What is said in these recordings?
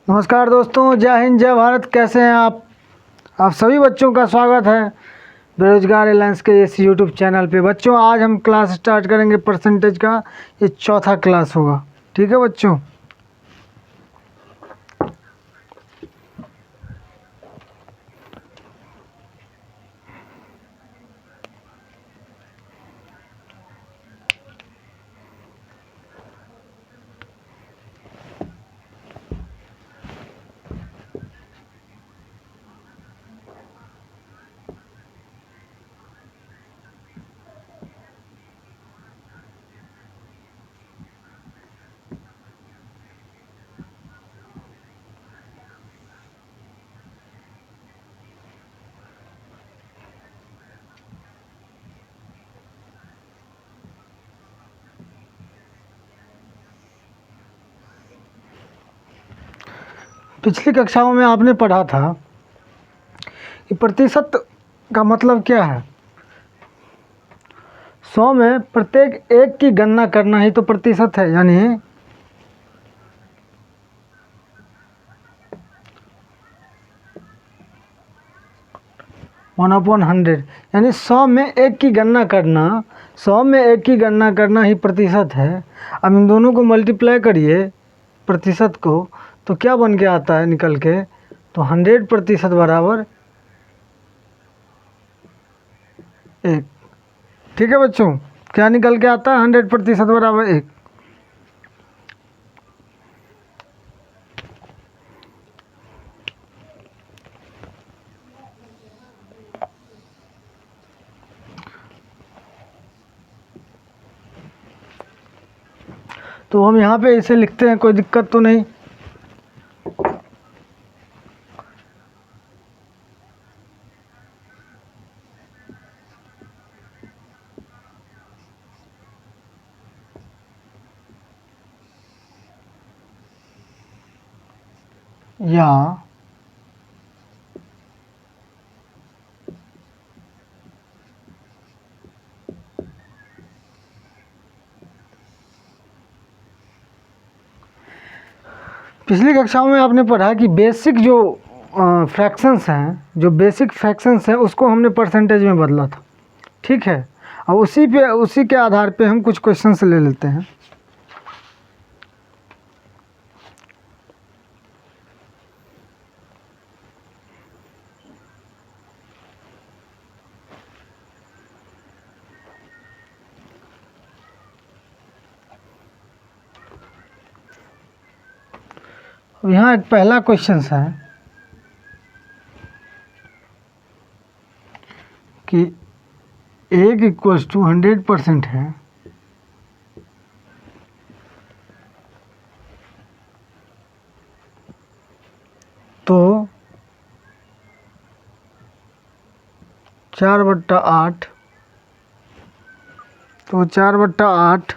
नमस्कार दोस्तों, जय हिंद जय भारत। कैसे हैं आप सभी बच्चों का स्वागत है बेरोजगार एलायंस के इस यूट्यूब चैनल पे। बच्चों, आज हम क्लास स्टार्ट करेंगे परसेंटेज का। ये चौथा क्लास होगा, ठीक है बच्चों। पिछली कक्षाओं में आपने पढ़ा था कि प्रतिशत का मतलब क्या है। 100 में प्रत्येक एक की गणना करना ही तो प्रतिशत है, यानी 1/100, यानी 100 में एक की गणना करना। 100 में एक की गणना करना ही प्रतिशत है। अब इन दोनों को मल्टीप्लाई करिए प्रतिशत को, तो क्या बन के आता है निकल के, तो 100% बराबर 1। ठीक है बच्चों, क्या निकल के आता है? 100% बराबर 1। तो हम यहाँ पे इसे लिखते हैं, कोई दिक्कत तो नहीं। या पिछली कक्षाओं में आपने पढ़ा कि बेसिक जो फ्रैक्शंस हैं, जो बेसिक फ्रैक्शंस हैं, उसको हमने परसेंटेज में बदला था। ठीक है, और उसी के आधार पे हम कुछ क्वेश्चंस ले लेते हैं। यहाँ एक पहला क्वेश्चन है कि 1 = 100% है, तो 4/8, तो 4/8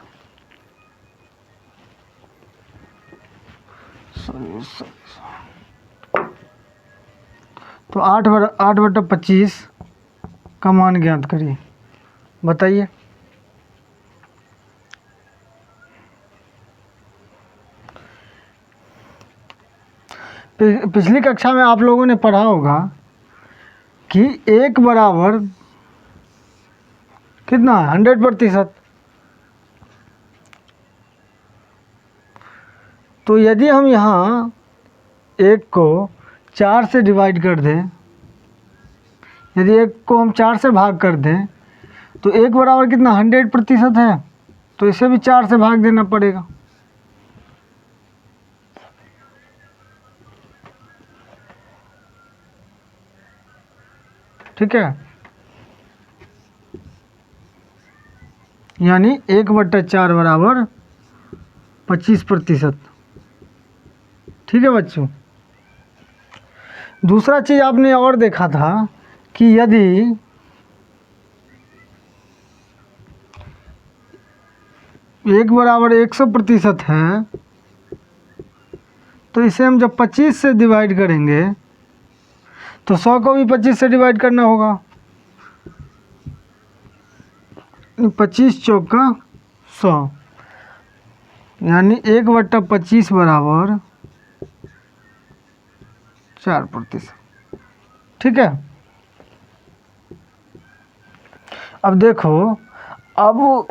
तो 8/25 का मान ज्ञात करिए। बताइए। पिछली कक्षा में आप लोगों ने पढ़ा होगा कि 1 बराबर कितना है? 100%। तो यदि हम यहाँ 1 को 4 से डिवाइड कर दें, यदि 1 को हम 4 से भाग कर दें, तो 1 बराबर कितना? 100% है, तो इसे भी 4 से भाग देना पड़ेगा। ठीक है, यानी 1/4 बराबर 25%। ठीक है बच्चों। दूसरा चीज़ आपने और देखा था कि यदि 1 बराबर 100% है, तो इसे हम जब 25 से डिवाइड करेंगे, तो 100 को भी 25 से डिवाइड करना होगा। 25 चौका 100, यानी 1/25 बराबर 4%। ठीक है, अब देखो, अब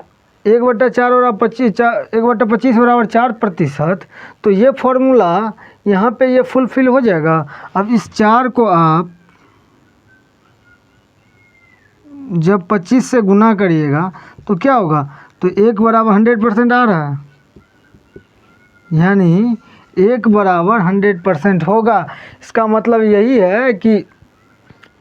1/4 और 1/25 बराबर 4%, तो ये फॉर्मूला यहाँ पे ये फुलफिल हो जाएगा। अब इस 4 को आप जब 25 से गुना करिएगा तो क्या होगा, तो 1 बराबर 100% आ रहा है, यानी 1 बराबर 100% होगा। इसका मतलब यही है कि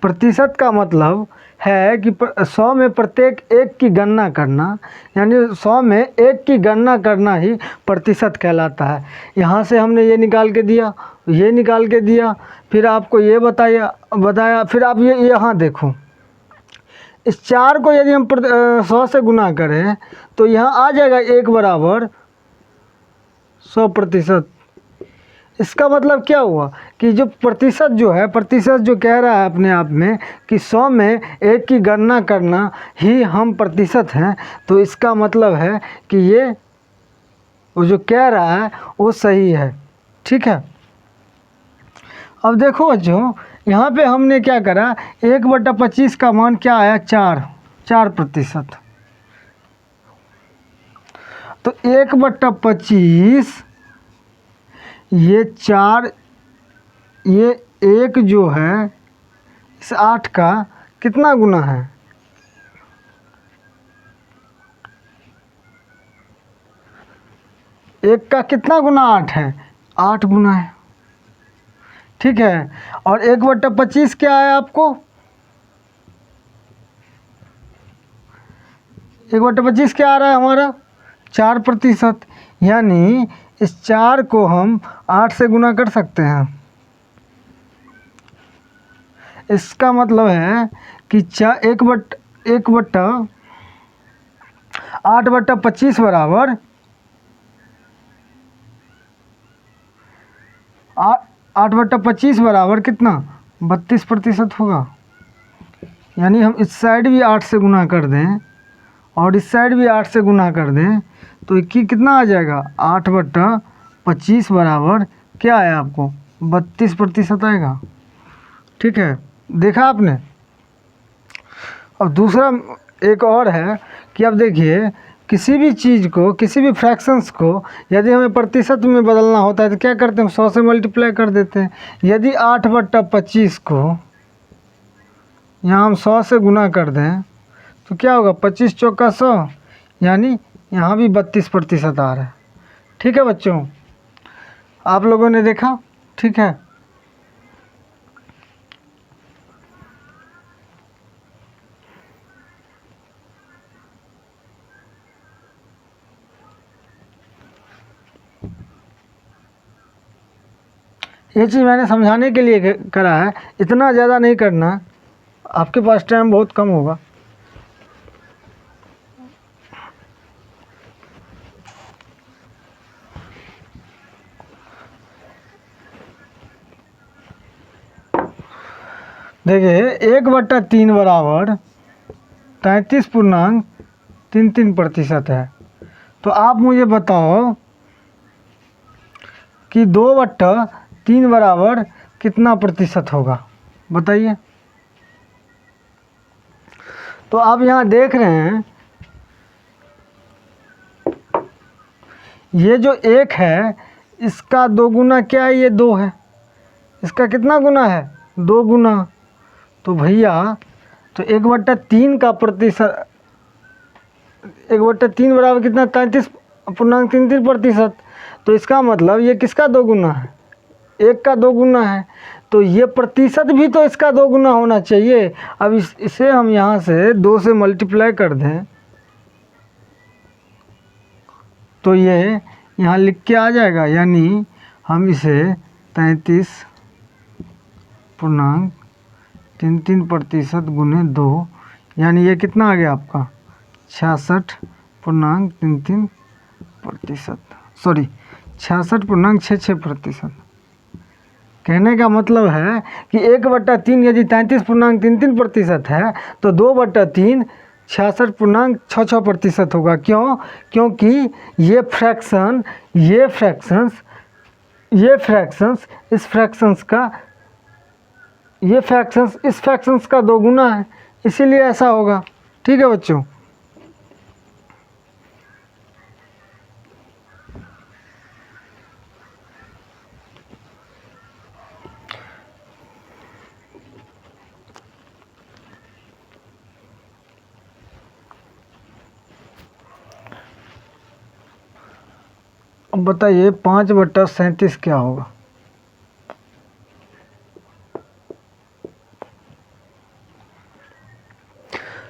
प्रतिशत का मतलब है कि 100 में प्रत्येक एक की गणना करना, यानी 100 में एक की गणना करना ही प्रतिशत कहलाता है। यहाँ से हमने ये निकाल के दिया, ये निकाल के दिया, फिर आपको ये बताया, फिर आप ये यहाँ देखो, इस 4 को यदि हम 100 से गुना करें तो यहाँ आ जाएगा 1 बराबर 100%। इसका मतलब क्या हुआ कि जो प्रतिशत जो है, प्रतिशत जो कह रहा है अपने आप में कि 100 में एक की गणना करना ही हम प्रतिशत हैं, तो इसका मतलब है कि ये वो जो कह रहा है वो सही है। ठीक है, अब देखो बच्चों, यहाँ पे हमने क्या करा, 1/25 का मान क्या आया, 4%। तो 1/25 ये 4, ये 1 जो है इस 8 का कितना गुना है, एक का कितना गुना 8 है, 8 गुना है। ठीक है, और 1/25 क्या है आपको, 1/25 क्या आ रहा है हमारा, 4%, यानी इस 4 को हम 8 से गुना कर सकते हैं। इसका मतलब है कि 8/25 बराबर 8/25 बराबर कितना, 32% होगा। यानी हम इस साइड भी 8 से गुना कर दें और इस साइड भी 8 से गुना कर दें तो कितना आ जाएगा, 8/25 बराबर क्या है आपको, 32% आएगा। ठीक है, देखा आपने। अब दूसरा एक और है कि अब देखिए, किसी भी चीज़ को, किसी भी फ्रैक्शंस को यदि हमें प्रतिशत में बदलना होता है तो क्या करते हैं, 100 से मल्टीप्लाई कर देते हैं। यदि 8/25 को यहाँ हम 100 से गुना कर दें तो क्या होगा, 25 चौका 100, यानी यहाँ भी 32% आ रहा है। ठीक है बच्चों, आप लोगों ने देखा। ठीक है, ये चीज़ मैंने समझाने के लिए करा है, इतना ज़्यादा नहीं करना, आपके पास टाइम बहुत कम होगा। देखिए, 1/3 बराबर 33.33% है। तो आप मुझे बताओ कि 2/3 बराबर कितना प्रतिशत होगा, बताइए। तो आप यहाँ देख रहे हैं, ये जो 1 है इसका 2 गुना क्या है, ये 2 है, इसका कितना गुना है, 2 गुना। तो भैया, तो 1/3 का प्रतिशत, 1/3 बराबर कितना, 33.33%। तो इसका मतलब ये किसका 2 गुना है, 1 का 2 गुना है। तो ये प्रतिशत भी तो इसका 2 गुना होना चाहिए। अब इसे हम यहाँ से 2 से मल्टीप्लाई कर दें तो ये यहाँ लिख के आ जाएगा, यानी हम इसे 33.33% गुने 2, यानी ये कितना आ गया आपका, 66.33%, सॉरी 66.66%। कहने का मतलब है कि 1/3 यदि 33.33% है तो 2/3 66.66% होगा। क्यों, क्योंकि ये फ्रैक्शंस इस फ्रैक्शंस का ये फ्रैक्शंस इस फ्रैक्शंस का 2 गुना है, इसीलिए ऐसा होगा। ठीक है बच्चों। अब बताइए 5/37 क्या होगा।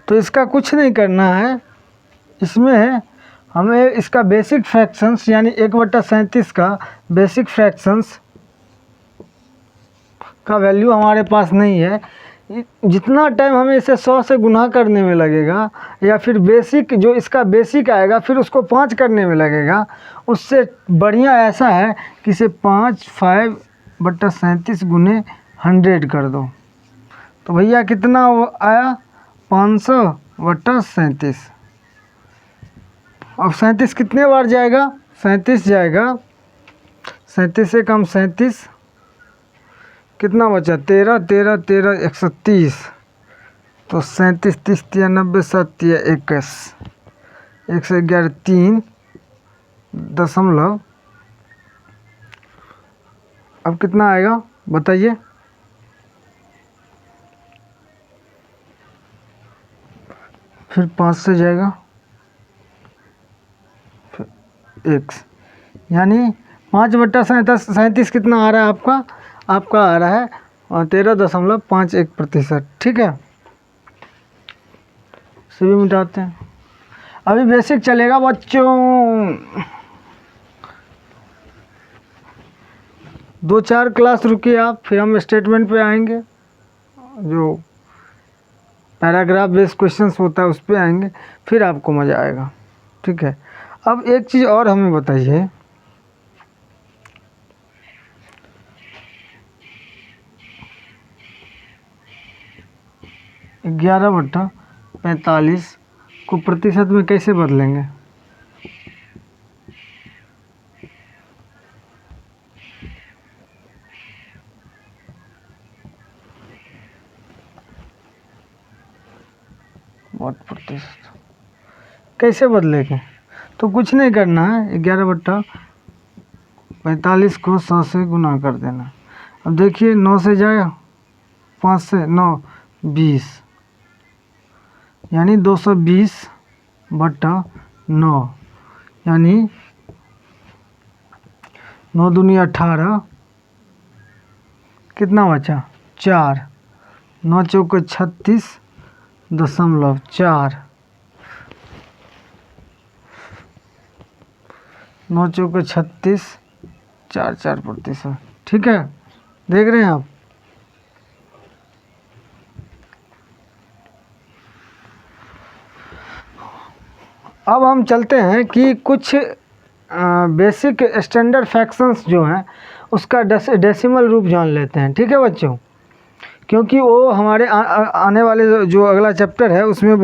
तो इसका कुछ नहीं करना है, इसमें हमें इसका बेसिक फ्रैक्शंस यानी 1/37 का बेसिक फ्रैक्शंस का वैल्यू हमारे पास नहीं है। जितना टाइम हमें इसे 100 से गुना करने में लगेगा या फिर बेसिक जो इसका बेसिक आएगा फिर उसको 5 करने में लगेगा, उससे बढ़िया ऐसा है कि इसे 5/37 गुने 100 कर दो। तो भैया कितना आया 500/37। अब 37 कितने बार जाएगा, 37 जाएगा, 37 से कम 37, कितना बचा 13, 13, 13, 130। तो 37, 30, 90, 7, 21, 111, 3 दशमलव। अब कितना आएगा बताइए। फिर 5 से जाएगा, फिर 1, यानी 5/37 कितना आ रहा है आपका आ रहा है 13.51%। ठीक है, सभी मिटाते हैं। अभी बेसिक चलेगा बच्चों, 2-4 क्लास रुकिए आप, फिर हम स्टेटमेंट पे आएंगे, जो पैराग्राफ बेस्ड क्वेश्चंस होता है उस पर आएंगे, फिर आपको मज़ा आएगा। ठीक है। अब एक चीज़ और हमें बताइए, ग्यारह बट्टा 45 को प्रतिशत में कैसे बदलेंगे। वाट प्रतिशत कैसे बदलेंगे, तो कुछ नहीं करना है, 11/45 को 100 से गुना कर देना। अब देखिए 9 से जाएगा, 5 से 9, 20, यानी 220/9, यानी 9 दूनी 18, कितना बचा 4, 9 चौके 36.4, 9 चौके 36, 4%। ठीक है, देख रहे हैं आप। अब हम चलते हैं कि कुछ बेसिक स्टैंडर्ड फ्रैक्शंस जो हैं उसका डेसिमल रूप जान लेते हैं। ठीक है बच्चों, क्योंकि वो हमारे आने वाले जो अगला चैप्टर है उसमें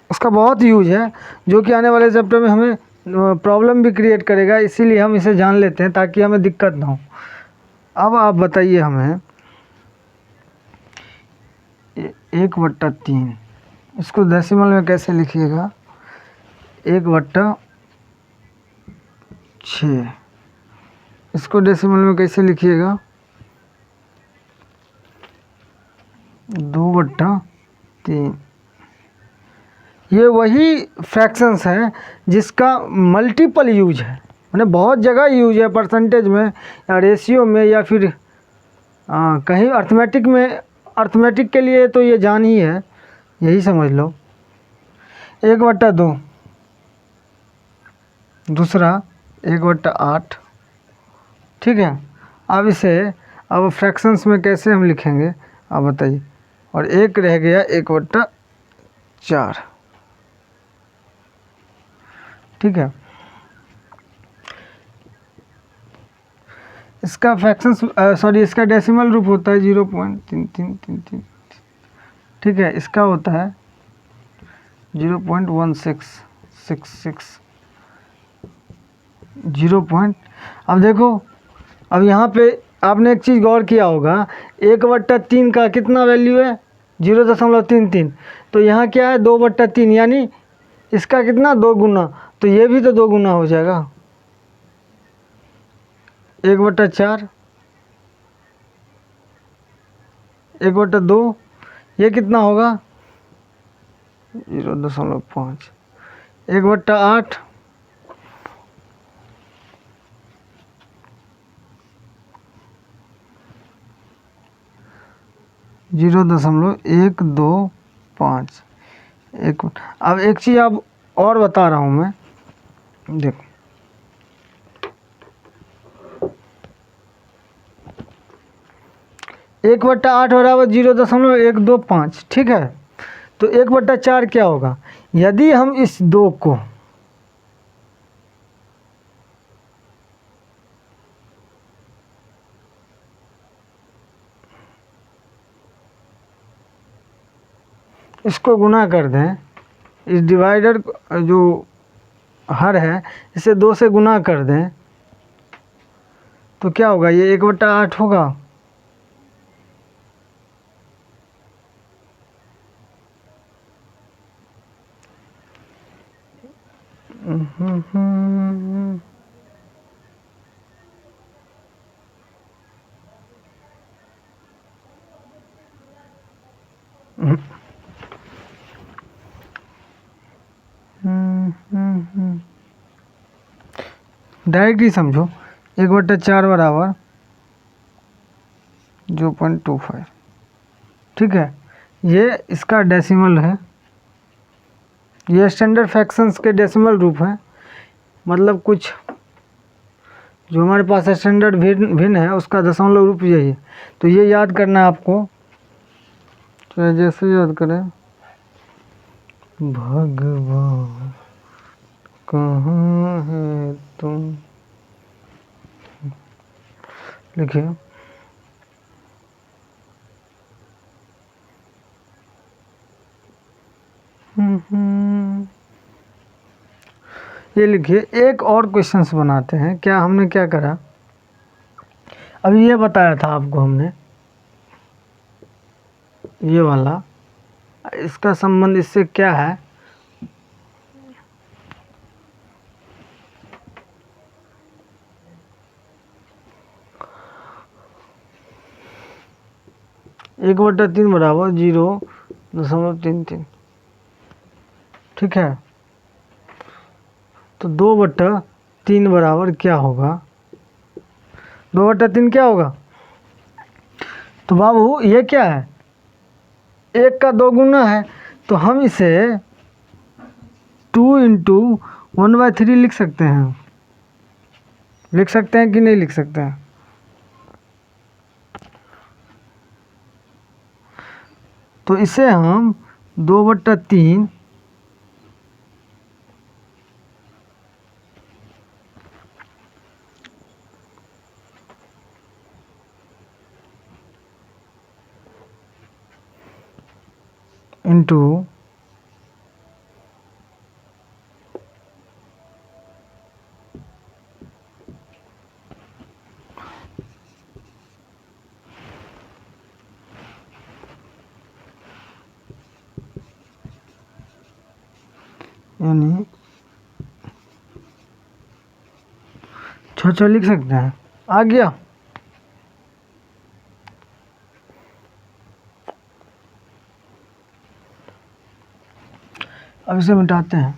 उसका बहुत यूज है, जो कि आने वाले चैप्टर में हमें प्रॉब्लम भी क्रिएट करेगा, इसीलिए हम इसे जान लेते हैं ताकि हमें दिक्कत ना हो। अब आप बताइए हमें 1/3 इसको डेसिमल में कैसे लिखिएगा, 1/6 इसको डेसिमल में कैसे लिखिएगा, 2/3। ये वही फ्रैक्शंस हैं जिसका मल्टीपल यूज है, मैंने बहुत जगह यूज है, परसेंटेज में या रेशियो में या फिर कहीं अर्थमेटिक के लिए तो ये जान ही है, यही समझ लो। 1/2, दूसरा 1/8। ठीक है, अब इसे फ्रैक्शंस में कैसे हम लिखेंगे आप बताइए। और एक रह गया 1/4। ठीक है, इसका फ्रैक्शंस इसका डेसिमल रूप होता है 0.3333। ठीक है, इसका होता है 0.1666। अब देखो, अब यहाँ पे आपने एक चीज़ गौर किया होगा, 1/3 का कितना वैल्यू है? 0.33। तो यहाँ क्या है? 2/3, यानी इसका कितना? 2 गुना। तो ये भी तो 2 गुना हो जाएगा। 1/4, 1/2, ये कितना होगा? 0.5, 1/8, 0.125। अब एक चीज़ आप और बता रहा हूँ मैं, देखो, एक बट्टा आठ बराबर 0.125, ठीक है। तो 1/4 क्या होगा? यदि हम इस 2 को इसको गुना कर दें, इस डिवाइडर जो हर है इसे 2 से गुना कर दें, तो क्या होगा? ये 1/8 होगा। डायरेक्ट ही समझो, 1/4 बराबर 0.25, ठीक है। ये इसका डेसिमल है, ये स्टैंडर्ड फ्रैक्शंस के डेसिमल रूप हैं, मतलब कुछ जो हमारे पास स्टैंडर्ड भिन्न है उसका दशमलव रूप यही है। तो ये याद करना है आपको, चाहे जैसे याद करें। भगवान कहाँ है तुम, लिखिए। ये लिखिए। एक और क्वेश्चंस बनाते हैं। क्या हमने क्या करा, अभी ये बताया था आपको हमने, ये वाला, इसका संबंध इससे क्या है? एक बटा 3 बराबर 0.33, ठीक है। तो 2/3 बराबर क्या होगा? 2/3 क्या होगा? तो बाबू ये क्या है? 1 का 2 गुना है। तो हम इसे 2 × 1/3 लिख सकते हैं। लिख सकते हैं कि नहीं लिख सकते हैं? तो इसे हम 2/3 इंटू यानी 6 लिख सकते हैं। आ गया? अब इसे मिटाते हैं।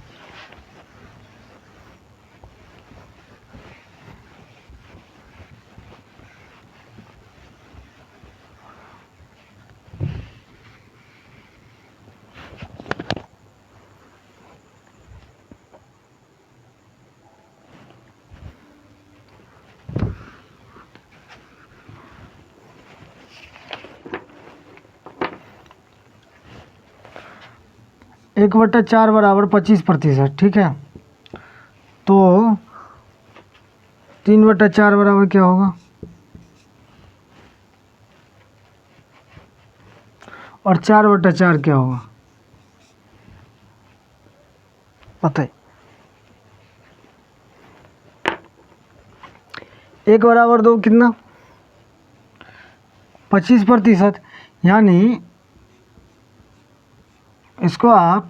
एक बटा 4 बराबर 25%, ठीक है। तो 3/4 बराबर क्या होगा? और 4/4 क्या होगा? बताइए। 1 बराबर 2 कितना? 25%, यानी इसको आप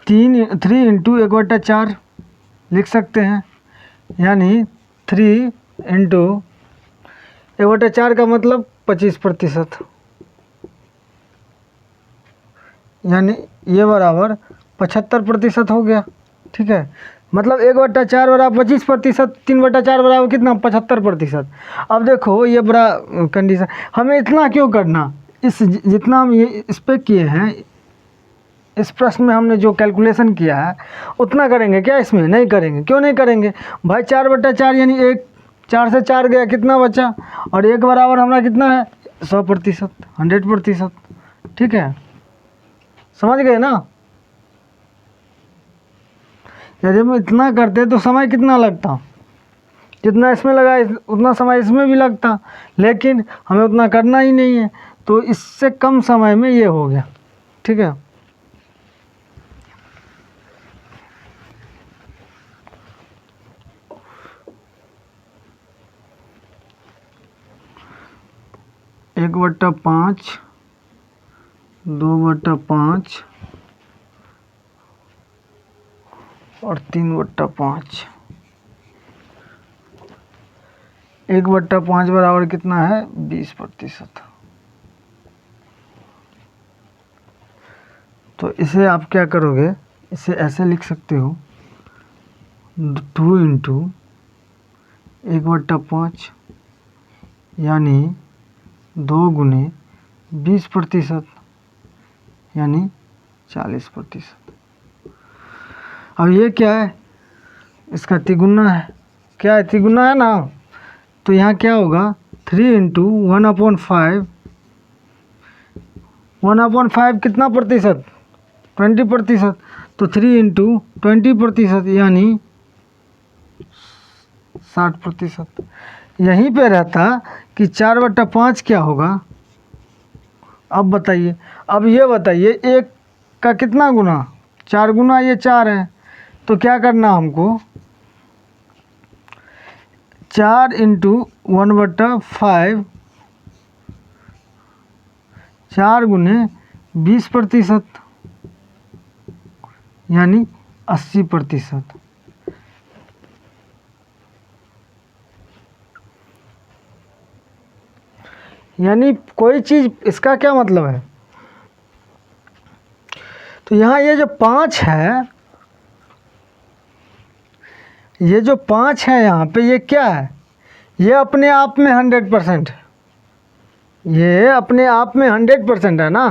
3 इंटू 1/4 लिख सकते हैं, यानी 3 इंटू 1/4 का मतलब 25%, यानी ये बराबर 75% हो गया। ठीक है, मतलब 1/4 बराबर 25%, 3/4 बराबर कितना 75%। अब देखो ये बड़ा कंडीशन, हमें इतना क्यों करना, इस जितना हम ये इस पर किए हैं, इस प्रश्न में हमने जो कैलकुलेशन किया है उतना करेंगे क्या, इसमें नहीं करेंगे। क्यों नहीं करेंगे भाई, 4/4 यानी 1, 4 से 4 गया, कितना बचा, और 1 बराबर हमारा कितना है 100%, 100%। ठीक है, समझ गए ना। यदि हम इतना करते तो समय कितना लगता, जितना इसमें लगा उतना समय इसमें भी लगता, लेकिन हमें उतना करना ही नहीं है, तो इससे कम समय में ये हो गया। ठीक है, एक बट्टा 5, 2/5 और 3/5। 1/5 बराबर कितना है 20%। तो इसे आप क्या करोगे, इसे ऐसे लिख सकते हो 2 इंटू 1/5, यानी 2 गुने 20%, यानी 40%। अब ये क्या है, इसका तिगुना है, क्या है तिगुना है ना, तो यहाँ क्या होगा 3 इंटू 1/5, 1/5 कितना प्रतिशत 20%, तो 3 इंटू 20%, यानी 60%। यहीं पे रहता कि 4/5 क्या होगा। अब बताइए, अब ये बताइए 1 का कितना गुना, 4 गुना ये 4 है, तो क्या करना हमको 4 इंटू 1/5, 4 गुने 20%, यानी 80%। यानी कोई चीज़, इसका क्या मतलब है, तो यहाँ ये जो 5 है, ये जो 5 है यहाँ पे, ये क्या है, ये अपने आप में 100%, ये अपने आप में 100% है ना।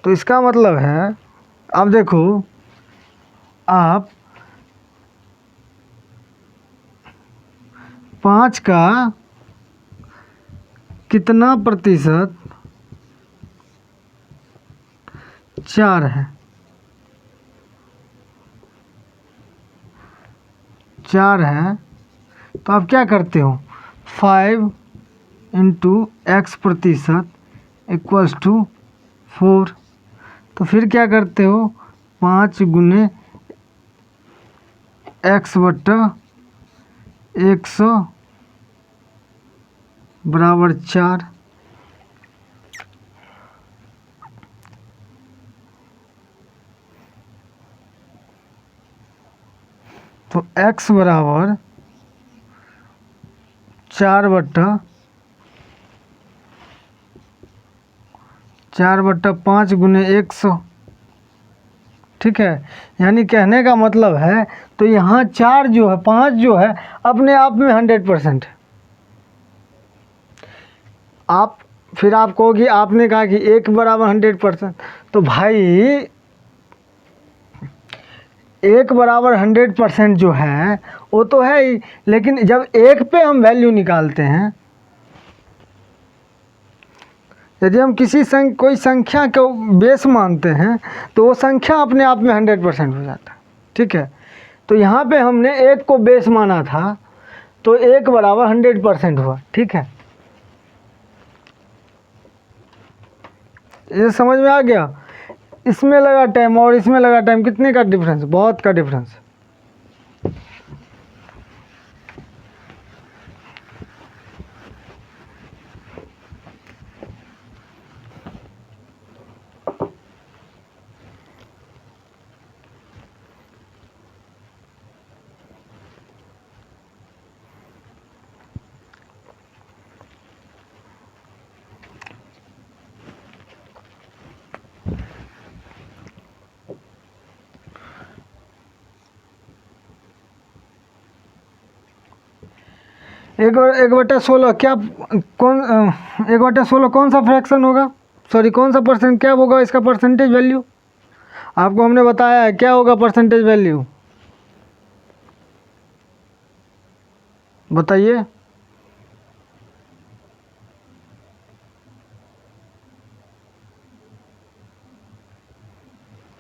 तो इसका मतलब है, अब देखो आप 5 का कितना प्रतिशत 4 है, 4 है, तो आप क्या करते हो 5 इंटू x% इक्वल्स टू 4, तो फिर क्या करते हो 5 गुने x/100 बराबर 4। तो x बराबर 4/5 गुने 100। ठीक है, यानी कहने का मतलब है, तो यहाँ 4 जो है, 5 जो है अपने आप में 100%। आप फिर आप कहोगे, आपने कहा कि 1 बराबर 100%, तो भाई 1 बराबर 100% जो है वो तो है ही, लेकिन जब 1 पे हम वैल्यू निकालते हैं, यदि हम कोई संख्या को बेस मानते हैं, तो वो संख्या अपने आप में 100% हो जाता है। ठीक है, तो यहाँ पे हमने 1 को बेस माना था, तो 1 बराबर 100% हुआ। ठीक है, ये समझ में आ गया। इसमें लगा टाइम और इसमें लगा टाइम, कितने का डिफरेंस, बहुत का डिफरेंस। एक बटा 16 क्या कौन 1/16 कौन सा फ्रैक्शन होगा, सॉरी कौन सा परसेंट, क्या होगा इसका परसेंटेज वैल्यू? आपको हमने बताया है क्या होगा परसेंटेज वैल्यू, बताइए।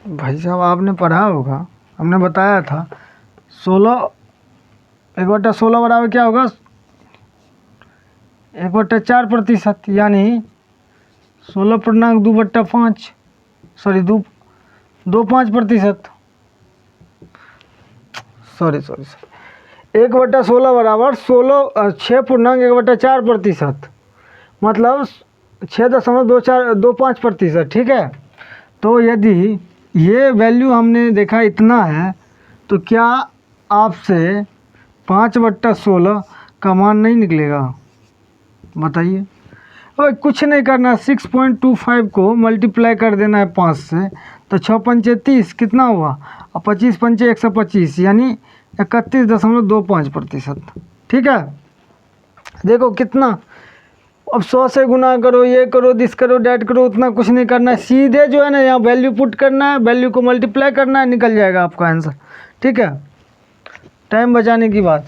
भाई साहब आपने पढ़ा होगा, हमने बताया था 16 1/16 बराबर क्या होगा 1/4%, यानी 16.2/5, सॉरी 2.5%, सॉरी 1/16 बराबर 6.1/4%, मतलब 6.25%, ठीक है। तो यदि ये वैल्यू हमने देखा इतना है, तो क्या आपसे 5/16 का मान नहीं निकलेगा, बताइए। और कुछ नहीं करना, 6.25 को मल्टीप्लाई कर देना है 5 से, तो 6×5 = 30, कितना हुआ, और 25×5 = 125, यानी 31.25%, ठीक है। देखो कितना, अब 100 से गुना करो, ये करो, दिस करो, डैट करो, उतना कुछ नहीं करना है, सीधे जो है ना यहाँ वैल्यू पुट करना है, वैल्यू को मल्टीप्लाई करना है, निकल जाएगा आपका आंसर, ठीक है। टाइम बचाने की बात।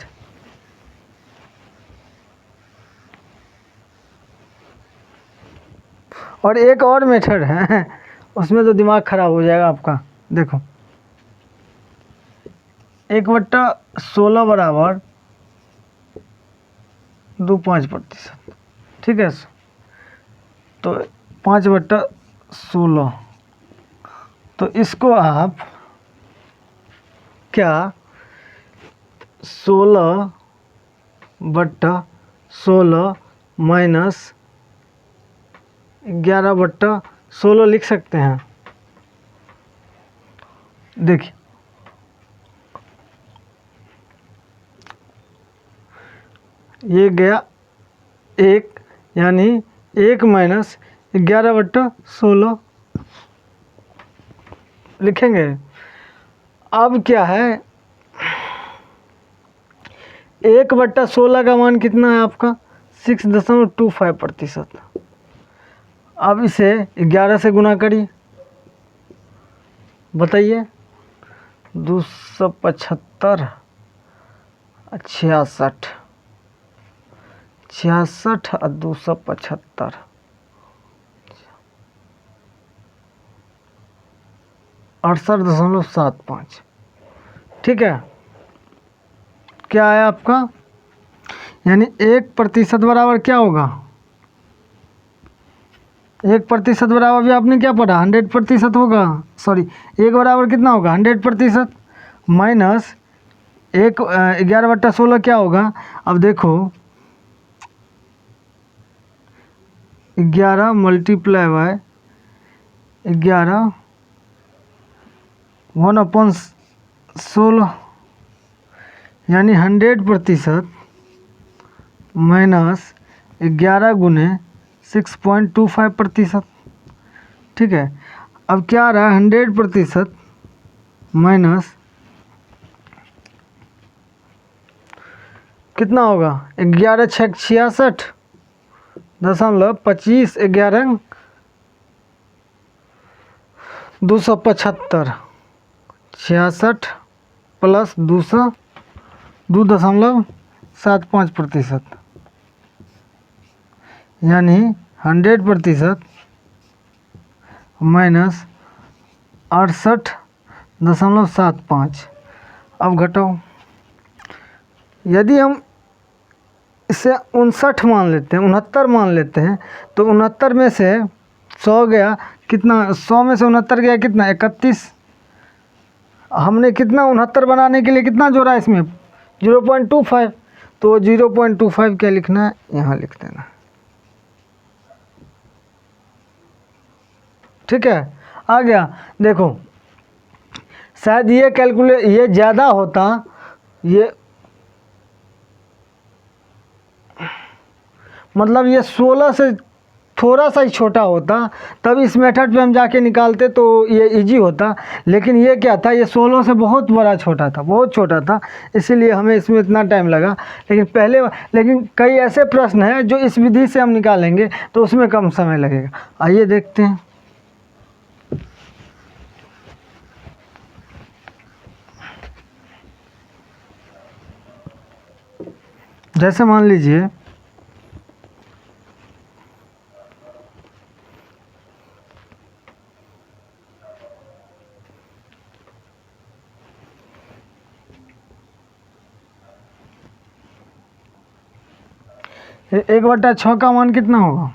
और एक और मेथड है, उसमें तो दिमाग खराब हो जाएगा आपका। देखो 1/16 बराबर 2.5%, ठीक है। तो 5/16, तो इसको आप क्या 16/16 माइनस 11/16 लिख सकते हैं। देखिए ये गया 1, यानी 1 माइनस 11/16 लिखेंगे। अब क्या है, 1/16 का मान कितना है आपका 6.25%। अब इसे 11 से गुना करिए, बताइए 275, 66, 66 और 275, 68.75, ठीक है। क्या है आपका, यानी 1% बराबर क्या होगा, 1% बराबर भी आपने क्या पढ़ा 100% होगा, सॉरी 1 बराबर कितना होगा 100%, माइनस 11/16 क्या होगा। अब देखो 11 मल्टीप्लाई बाय 11 1/16, यानी 100% माइनस 11 गुने 6.25%, ठीक है। अब क्या आ रहा है 100% माइनस कितना होगा 11×6 = 66.25, 11 275, 66 प्लस 2.75%, यानी 100% माइनस 68.75। अब घटाओ, यदि हम इसे 59 मान लेते हैं, 69 मान लेते हैं, तो 69 में से 100 गया कितना, 100 में से 69 गया कितना 31। हमने कितना 69 बनाने के लिए कितना जोड़ा इसमें 0.25, तो 0.25 क्या लिखना है यहाँ लिख देना, ठीक है। आ गया, देखो शायद ये ज़्यादा होता, ये मतलब ये 16 से थोड़ा सा ही छोटा होता तब इस मेथड पे हम जाके निकालते तो ये इजी होता, लेकिन ये क्या था, ये 16 से बहुत बड़ा छोटा था, बहुत छोटा था, इसीलिए हमें इसमें इतना टाइम लगा। लेकिन कई ऐसे प्रश्न हैं जो इस विधि से हम निकालेंगे तो उसमें कम समय लगेगा। आइए देखते हैं। जैसे मान लीजिए एक बटा 6 का मान कितना होगा,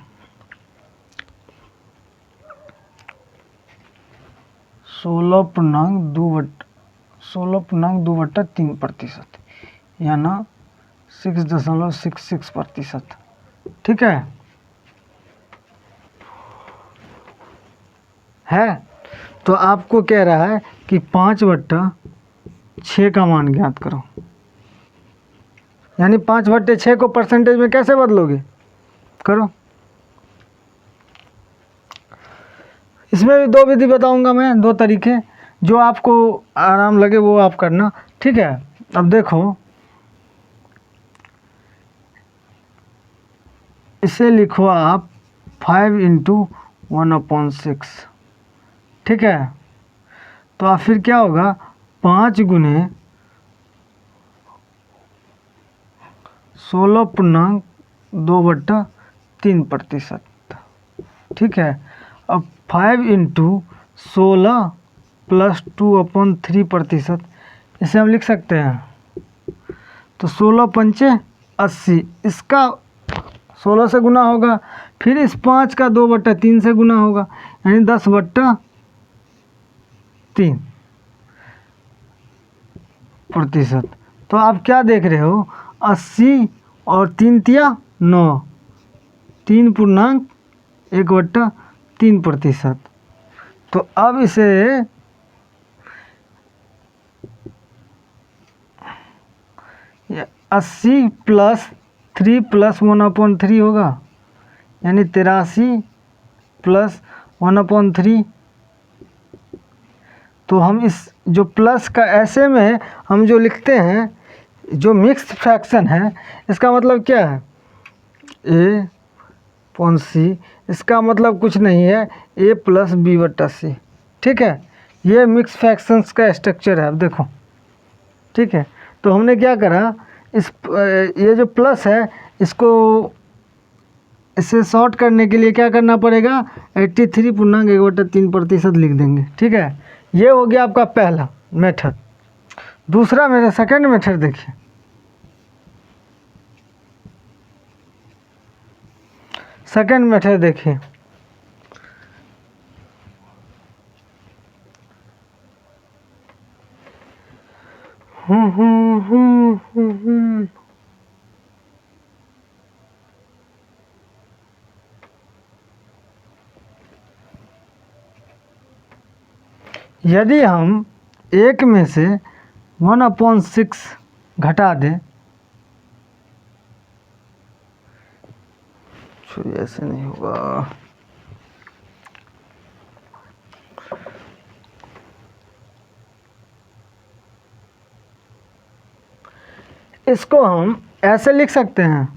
16.2/3%, यानी 6.66%। ठीक है तो आपको कह रहा है कि 5/6 का मान ज्ञात करो, यानी 5/6 को परसेंटेज में कैसे बदलोगे, करो। इसमें भी 2 विधि बताऊंगा मैं, 2 तरीके, जो आपको आराम लगे वो आप करना। ठीक है, अब देखो इसे लिखो आप 5 × 1/6। ठीक है, तो आप फिर क्या होगा, 5 × 16.2/3%। ठीक है, अब 5 × 16 + 2/3%, इसे हम लिख सकते हैं। तो 16 पंचे 80, इसका 16 से गुना होगा, फिर इस 5 का 2/3 से गुना होगा, यानी 10/3%। तो आप क्या देख रहे हो, 80 और 3 तिया 9, 3.1/3%। तो अब इसे 80 + 3 + 1/3 होगा, यानी 83 + 1/3। तो हम इस जो प्लस का ऐसे में हम जो लिखते हैं, जो मिक्स्ड फ्रैक्शन है, इसका मतलब क्या है, A/C, इसका मतलब कुछ नहीं है, A + B/C। ठीक है, ये मिक्स फ्रैक्शंस का स्ट्रक्चर है। अब देखो, ठीक है, तो हमने क्या करा, ये जो प्लस है इसे शॉर्ट करने के लिए क्या करना पड़ेगा, 83.1/3% लिख देंगे। ठीक है, ये हो गया आपका पहला मेथड। दूसरा मेरा सेकंड मेथड देखिए, सेकंड मेथड देखिए, यदि हम 1 में से 1/6 घटा दें, ऐसे नहीं होगा, इसको हम ऐसे लिख सकते हैं,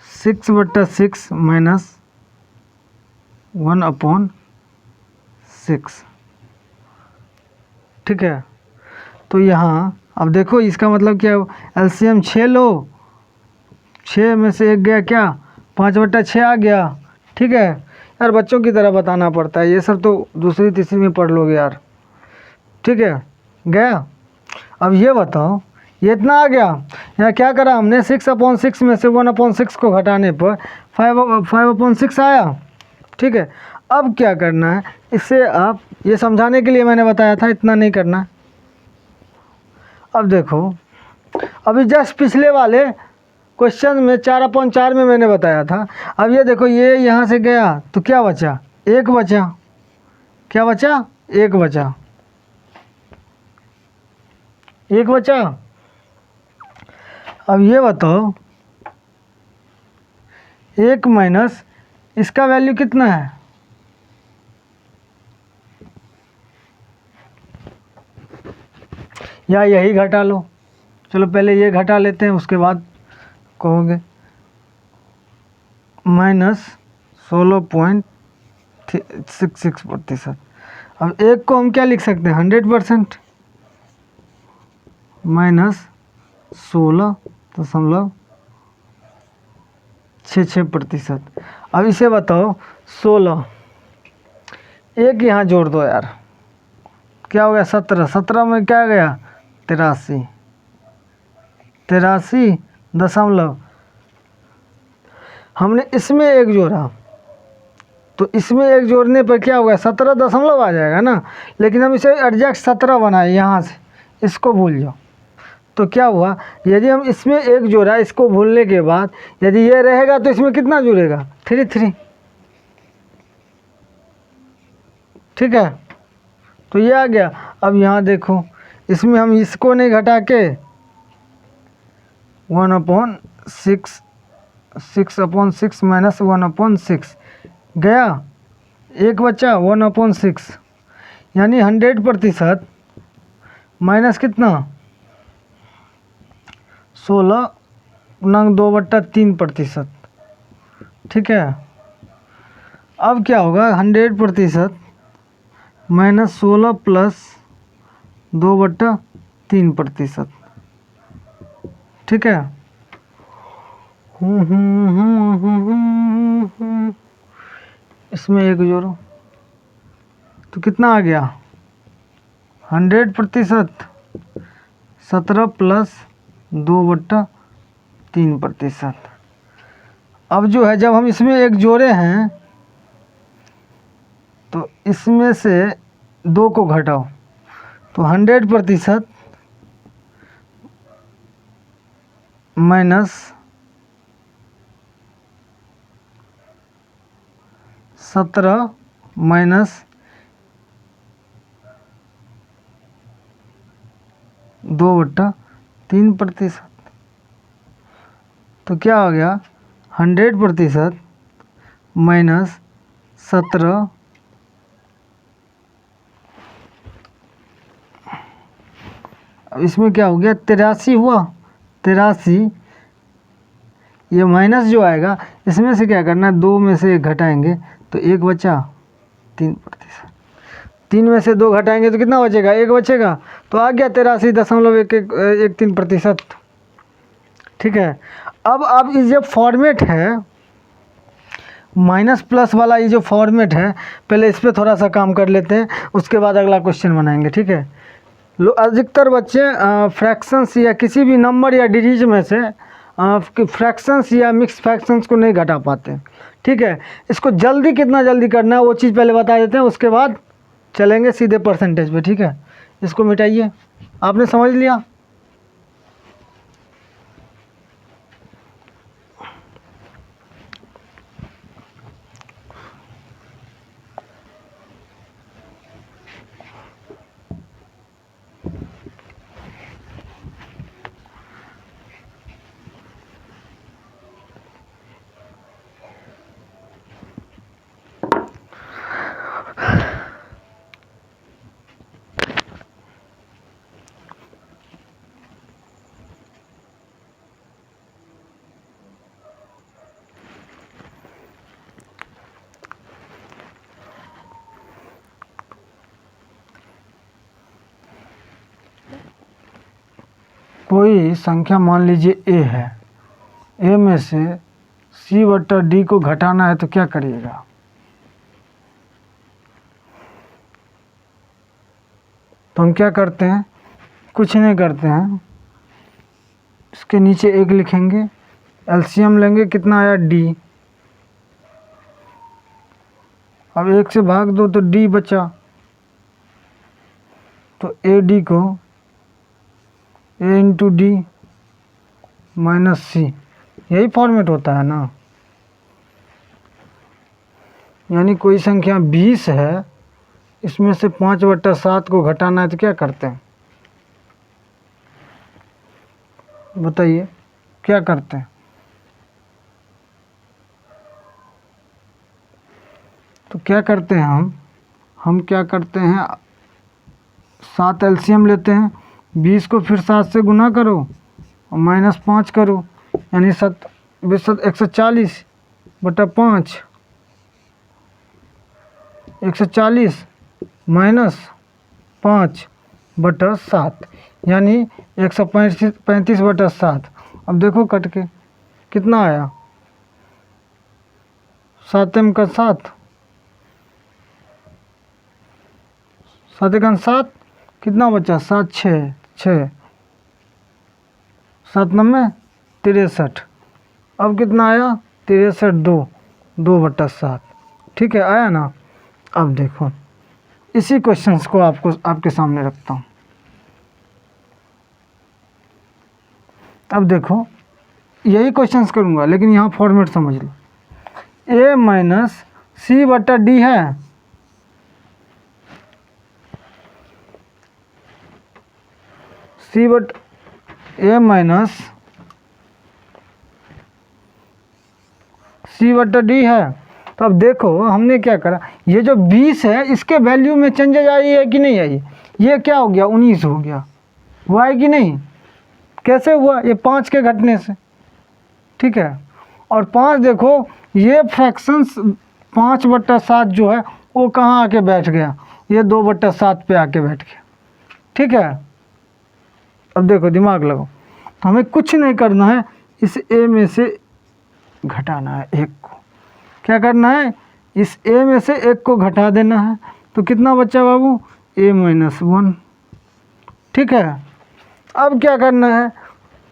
6/6 - 1/6। ठीक है, तो यहाँ अब देखो इसका मतलब क्या है, एलसीएम 6 लो, 6 में से 1 गया, क्या 5/6 आ गया। ठीक है यार, बच्चों की तरह बताना पड़ता है, ये सब तो दूसरी तीसरी में पढ़ लोगे यार। ठीक है, गया। अब ये बताओ, ये इतना आ गया, यहाँ क्या करा हमने, 6/6 में से 1/6 को घटाने पर 5/6 आया। ठीक है, अब क्या करना है, इससे आप, ये समझाने के लिए मैंने बताया था, इतना नहीं करना। अब देखो, अभी जस्ट पिछले वाले क्वेश्चन में 4/4 में मैंने बताया था। अब ये देखो, ये यहाँ से गया तो क्या बचा, 1 बचा, क्या बचा, 1 बचा, 1 बचा। अब ये बताओ, 1 - इसका वैल्यू कितना है, या यही घटा लो। चलो पहले ये घटा लेते हैं, उसके बाद कहोगे। -16.66%। अब एक को हम क्या लिख सकते हैं, 100%, -16.66%। अब इसे बताओ 16, एक यहाँ जोड़ दो यार, क्या हो गया 17, 17 में क्या गया 83, 83 हमने इसमें एक जोड़ा, तो इसमें एक जोड़ने पर क्या होगा 17 दशमलव आ जाएगा ना, लेकिन हम इसे एग्जैक्ट 17 बनाए यहाँ से, इसको भूल जाओ। तो क्या हुआ, यदि हम इसमें एक जोड़ा, इसको भूलने के बाद यदि ये रहेगा तो इसमें कितना जुड़ेगा 3। ठीक है, तो ये आ गया। अब यहाँ देखो, इसमें हम इसको नहीं घटा के 1/6, 6/6 माइनस 1/6 गया, एक बच्चा 1/6, यानी 100% माइनस कितना 16/2/3%। ठीक है, अब क्या होगा 100% माइनस 16 प्लस 2/3%। ठीक है, इसमें एक जोड़ो तो कितना आ गया 100%, 17 प्लस 2/3%। अब जो है, जब हम इसमें एक जोड़े हैं तो इसमें से 2 को घटाओ, तो 100% माइनस 17 माइनस 2/3%। तो क्या हो गया 100% माइनस 17, अब इसमें क्या हो गया 83 हुआ, 83। ये माइनस जो आएगा इसमें से क्या करना है, 2 में से 1 घटाएंगे तो 1 बचा 3%, 3 में से 2 घटाएंगे तो कितना बचेगा 1 बचेगा, तो आ गया 83.13%। ठीक है, अब ये जो फॉर्मेट है माइनस प्लस वाला, ये जो फॉर्मेट है, पहले इस पर थोड़ा सा काम कर लेते हैं, उसके बाद अगला क्वेश्चन बनाएंगे। ठीक है, अधिकतर बच्चे फ्रैक्शंस या किसी भी नंबर या डिजिट में से फ्रैक्शंस या मिक्स फ्रैक्शंस को नहीं घटा पाते। ठीक है, इसको जल्दी कितना जल्दी करना है वो चीज़ पहले बता देते हैं, उसके बाद चलेंगे सीधे परसेंटेज पे। ठीक है, इसको मिटाइए, आपने समझ लिया। कोई संख्या मान लीजिए a है, a में से c/d को घटाना है तो क्या करिएगा, तो हम क्या करते हैं, कुछ नहीं करते हैं, इसके नीचे 1 लिखेंगे, एलसीएम लेंगे, कितना आया d, अब 1 से भाग दो तो d बचा, तो AD को a इंटू डी माइनस सी, यही फॉर्मेट होता है ना। यानी कोई संख्या 20 है, इसमें से 5/7 को घटाना है तो क्या करते हैं, बताइए क्या करते हैं। क्या करते हैं हम क्या करते हैं, 7 एलसीएम लेते हैं, 20 को फिर 7 से गुना करो और -5 करो, यानी 140 बटा 5, 140 -5 बटा 7, यानी 135 बटा 7। अब देखो कट के कितना आया, 7m का 7, 7 कितना बचा, 7 6 7 9 63। अब कितना आया, 63 2 बटा 7। ठीक है, आया ना। अब देखो इसी क्वेश्चंस को आपके सामने रखता हूँ। अब देखो यही क्वेश्चंस करूँगा, लेकिन यहाँ फॉर्मेट समझ लो। a माइनस सी बटा डी है, a माइनस सी बटा डी है। तो अब देखो हमने क्या करा, ये जो 20 है इसके वैल्यू में चेंजेज आई है कि नहीं आई, ये क्या हो गया, 19 हो गया, हुआ है कि नहीं, कैसे हुआ, ये 5 के घटने से। ठीक है, और 5 देखो ये फ्रैक्शंस 5 बटा 7 जो है वो कहाँ आके बैठ गया, ये 2 बटा 7 पे आके बैठ गया। ठीक है, अब देखो दिमाग लगाओ, तो हमें कुछ नहीं करना है, इस a में से घटाना है 1 को। क्या करना है, इस a में से 1 को घटा देना है, तो कितना बचा बाबू, a माइनस 1। ठीक है, अब क्या करना है,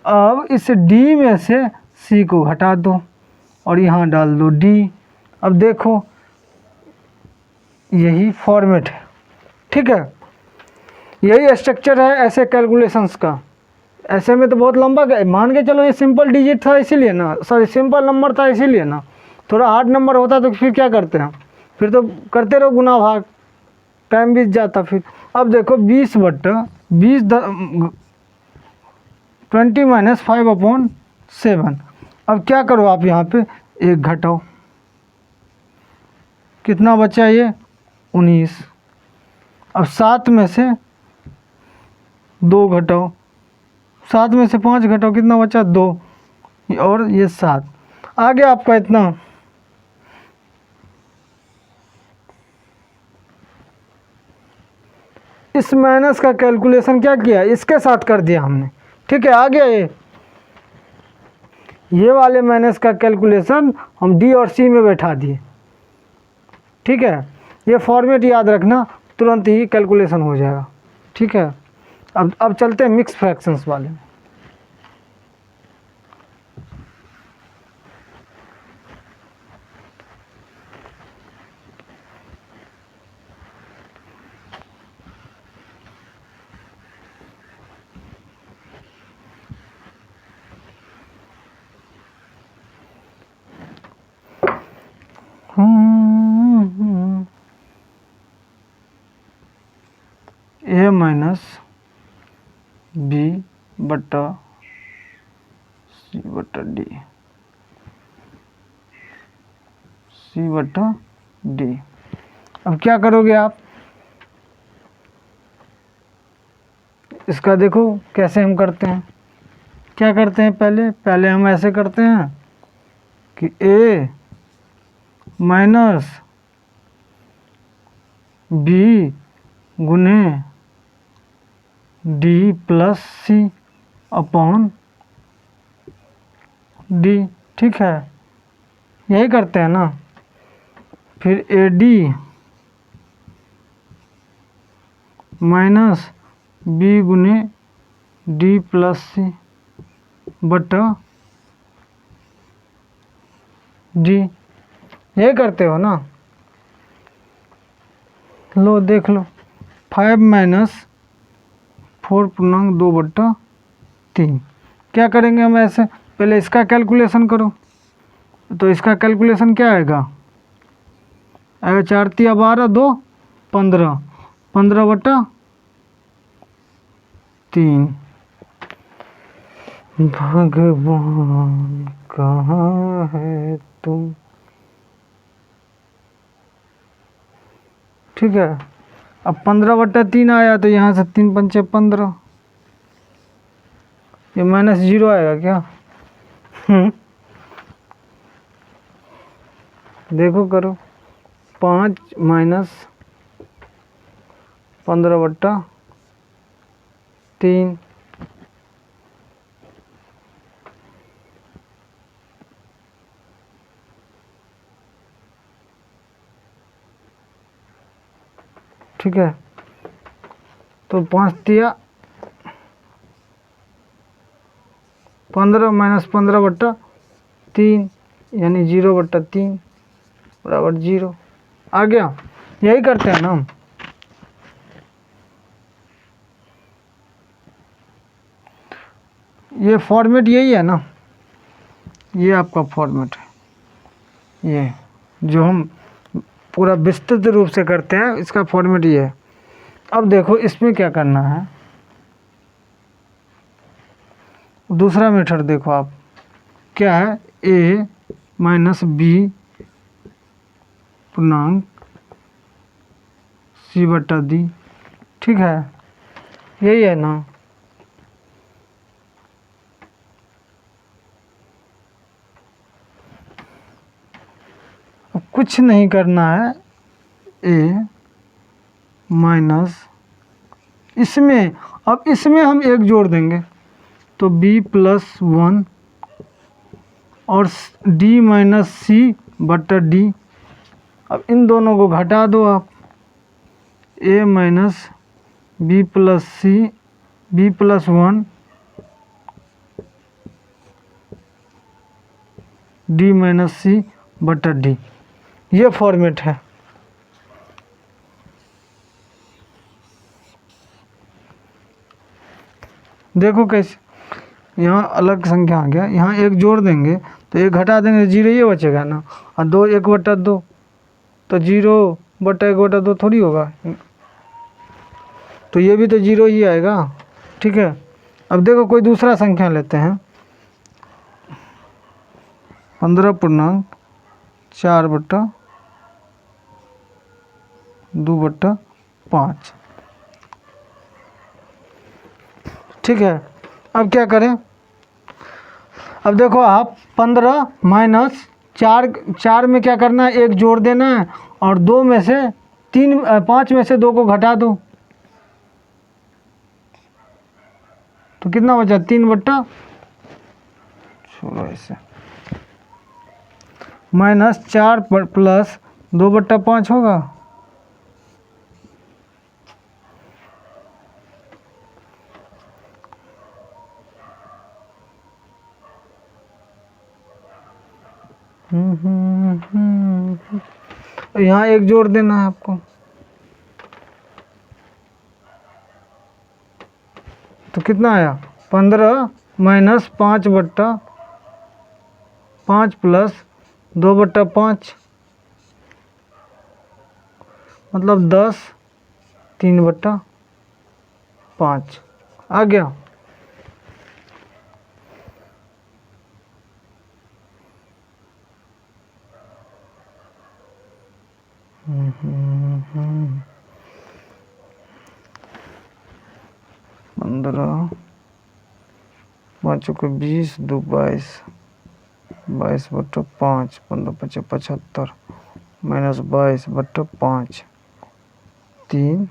अब इस d में से c को घटा दो और यहाँ डाल दो d। अब देखो यही फॉर्मेट है। ठीक है, यही स्ट्रक्चर है ऐसे कैलकुलेशंस का। ऐसे में तो बहुत लंबा मान के चलो, ये सिंपल डिजिट था इसीलिए ना, सॉरी सिंपल नंबर था इसीलिए ना। थोड़ा हार्ड नंबर होता तो फिर क्या करते हैं, फिर तो करते रहो गुना भाग, टाइम बीत जाता फिर। अब देखो 20 बटा 20 20 माइनस 5/7। अब क्या करो आप यहाँ पे 1 घटाओ, कितना बचा ये 19। अब 7 में से 2 घटाओ, 7 में से 5 घटाओ, कितना बचा 2, और ये 7 आ गया आपका इतना। इस माइनस का कैलकुलेशन क्या किया, इसके साथ कर दिया हमने। ठीक है, आ गया ये वाले माइनस का कैलकुलेशन हम डी और सी में बैठा दिए। ठीक है, ये फॉर्मेट याद रखना, तुरंत ही कैलकुलेशन हो जाएगा। ठीक है, अब चलते हैं मिक्स फ्रैक्शंस वाले में। a माइनस बी बटा सी बटा डी, सी बटा डी। अब क्या करोगे आप, इसका देखो कैसे हम करते हैं। क्या करते हैं, पहले हम ऐसे करते हैं कि a माइनस बी गुने डी प्लस सी अपॉन डी। ठीक है, यही करते हैं ना। फिर ए डी माइनस बी गुने डी प्लस सी बटा डी, यही करते हो ना। लो देख लो, 5 माइनस 4/2/3। क्या करेंगे हम ऐसे, पहले इसका कैलकुलेशन करो। तो इसका कैलकुलेशन क्या आएगा, 4 × 12 2 15, 15/3। भगवान कहाँ है तुम। ठीक है। अब 15/3 आया तो यहाँ से 3 पंचे 15, ये -0 आएगा क्या? देखो करो, 5 - 15/3, ठीक है। तो 5 तिया 15 - 15/3 यानी 0/3 बराबर 0 आ गया। यही करते हैं ना हम। ये फॉर्मेट यही है ना, ये आपका फॉर्मेट है, ये जो हम पूरा विस्तृत रूप से करते हैं, इसका फॉर्मेट ये है। अब देखो इसमें क्या करना है, दूसरा मेथड देखो आप, क्या है, a - b पूर्णांक c/d, ठीक है, यही है ना। अब कुछ नहीं करना है, a माइनस इसमें, अब इसमें हम एक जोड़ देंगे तो b+1 और d - c/d। अब इन दोनों को घटा दो आप, a - b+1 d - c/d, ये फॉर्मेट है। देखो कैसे, यहाँ अलग संख्या आ गया, यहाँ एक जोड़ देंगे तो एक घटा देंगे, 0 ये बचेगा ना, और 2 1/2 तो 0/1/2 थोड़ी होगा, तो ये भी तो 0 ही आएगा, ठीक है। अब देखो कोई दूसरा संख्या लेते हैं, 15/4/2/5, ठीक है। अब क्या करें, अब देखो आप 15 माइनस 4 में क्या करना है, एक जोड़ देना है, और 2 में से 3 5 में से 2 को घटा दो, तो कितना बचा, 3 छोड़ो ऐसे, -4 + 2/5 होगा, यहाँ एक जोड़ देना है आपको, तो कितना आया, 15 - 5/5 + 2/5 मतलब 10 3/5 आ गया। पंद्रह 5 को 20 2 22 22/5 15 × 5 = 75 -22/5 3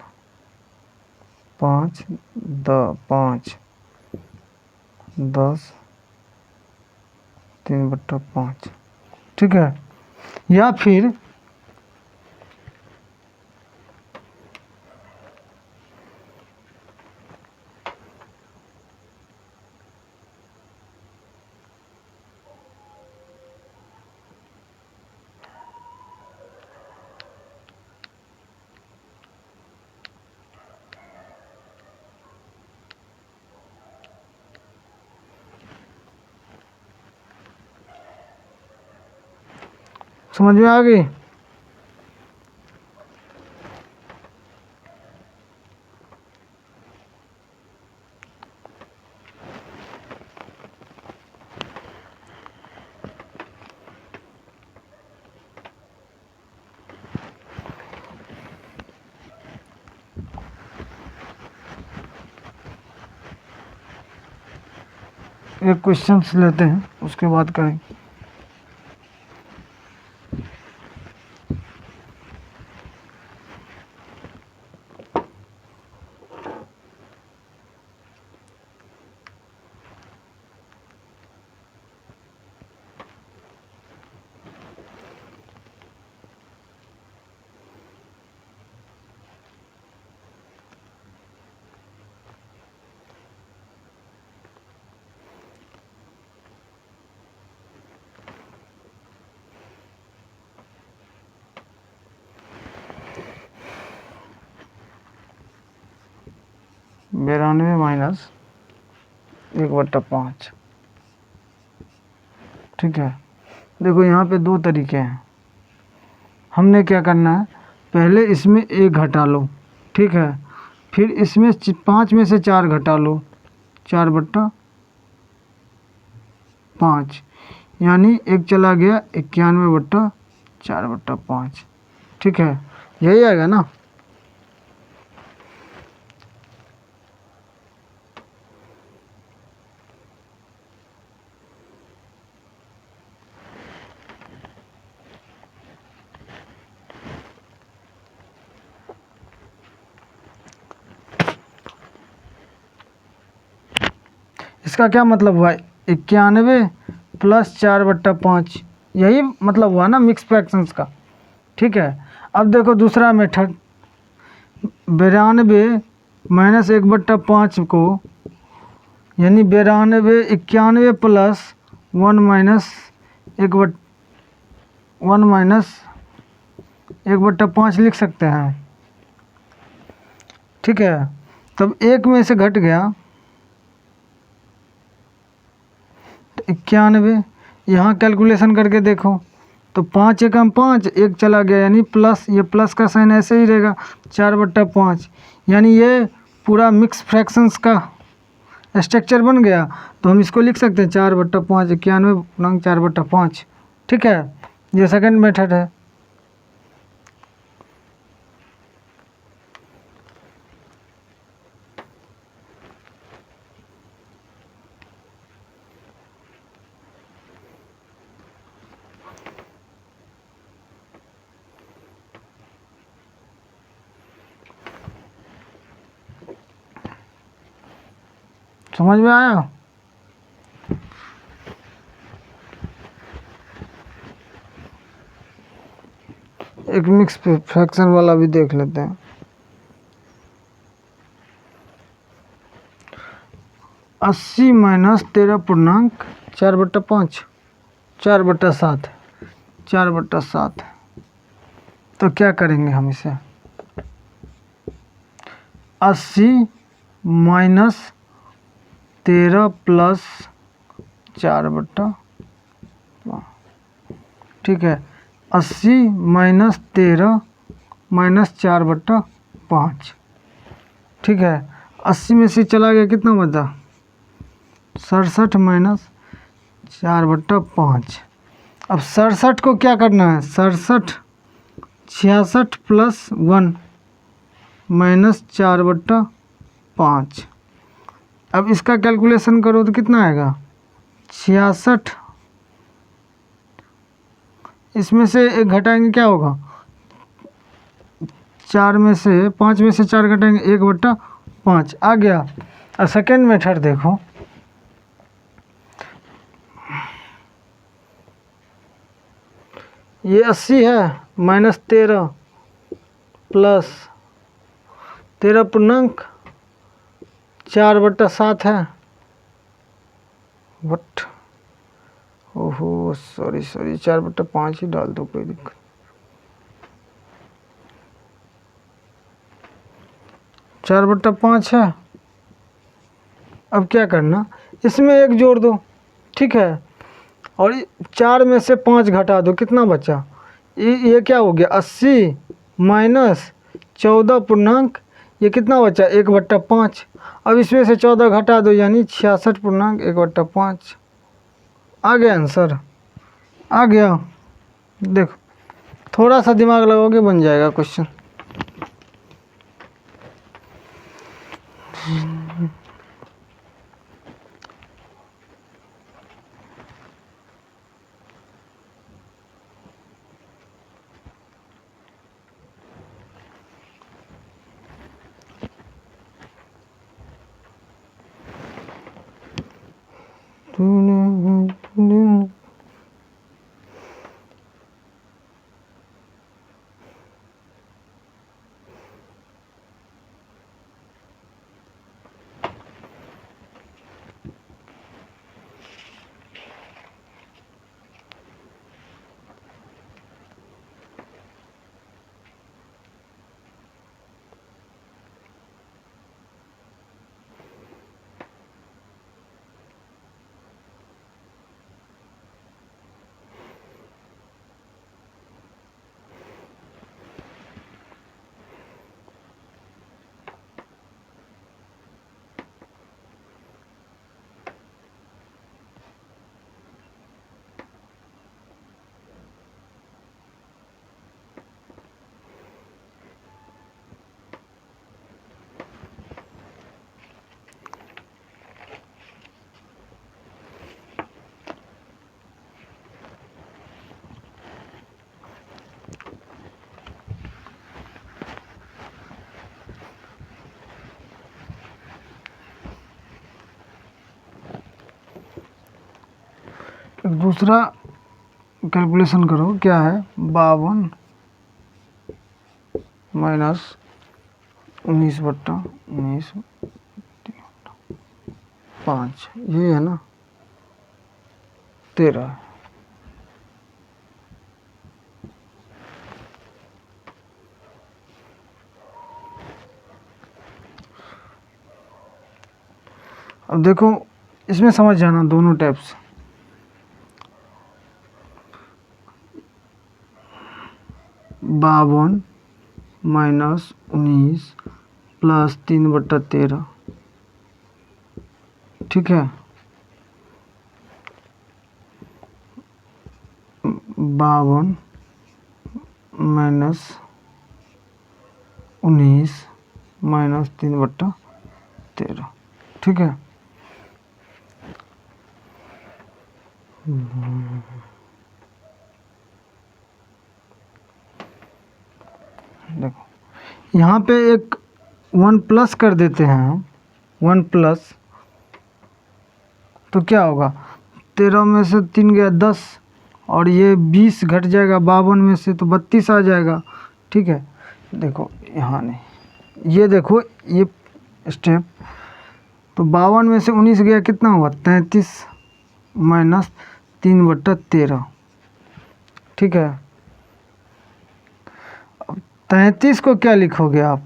5 5 10 3/5, ठीक है। या फिर समझ में आ गई। एक क्वेश्चन लेते हैं, उसके बाद करेंगे। बेरानवे माइनस 1/5। ठीक है, देखो यहाँ पे दो तरीके हैं। हमने क्या करना है, पहले इसमें 1 घटा लो, ठीक है, फिर इसमें 5 में से 4 घटा लो, 4/5, यानी 1 चला गया 91/4/5। ठीक है, यही आएगा ना। इसका क्या मतलब हुआ, 91 + 4/5, यही मतलब हुआ ना मिक्स फ्रैक्शंस का। ठीक है, अब देखो दूसरा मेथड, 92 - 1/5 को, यानी 92 91 + 1 - 1/5 लिख सकते हैं। ठीक है, तब 1 में से घट गया 91, यहाँ कैलकुलेशन करके देखो तो 5 एकम 5, 1 चला गया, यानी प्लस, ये प्लस का साइन ऐसे ही रहेगा, 4/5, यानी ये पूरा मिक्स फ्रैक्शंस का स्ट्रक्चर बन गया। तो हम इसको लिख सकते हैं 4/5, 91 × 4/5। ठीक है, ये सेकंड मेथड है। समझ में आया? एक मिक्स फ्रैक्शन वाला भी देख लेते हैं। 80 - 13.4/5, 4/7, 4/7। तो क्या करेंगे हम इसे, 80 - 13 + 4/5। ठीक है, 80 - 13 - 4/5। ठीक है, 80 में से चला गया, कितना बचा, 67 - 4/5। अब 67 को क्या करना है, 67 66 + 1 - 4/5। अब इसका कैलकुलेशन करो तो कितना आएगा, 66, इसमें से 1 घटाएंगे क्या होगा, 4 में से 5 में से 4 घटाएंगे, 1/5 आ गया। और सेकेंड मेथड देखो, ये 80 है -13 + 13.4/7 है। बट ओहो सॉरी 4/5 ही डाल दो, कोई दिक्कत। 4/5 है। अब क्या करना, इसमें 1 जोड़ दो, ठीक है, और 4 में से 5 घटा दो, कितना बचा, ये क्या हो गया, 80 - 14 पूर्णांक, ये कितना बचा, 1/5। अब इसमें से 14 घटा दो, यानी 66.1/5। आ गया आंसर, आ गया। देखो थोड़ा सा दिमाग लगाओगे बन जाएगा क्वेश्चन। दूसरा कैलकुलेशन करो, क्या है 52 माइनस 19/19 5, ये है ना 13। अब देखो इसमें समझ जाना दोनों टाइप्स। बावन माइनस 19 प्लस 3/13, ठीक है। 52 माइनस 19 माइनस 3/13, ठीक है। देखो यहाँ पे एक 1 प्लस कर देते हैं हम, 1 प्लस, तो क्या होगा 13 में से 3 गया 10, और ये 20 घट जाएगा 52 में से, तो 32 आ जाएगा, ठीक है। देखो यहाँ नहीं, ये देखो ये स्टेप, तो 52 में से 19 गया कितना हुआ 33 माइनस 3/13, ठीक है। अब 33 को क्या लिखोगे आप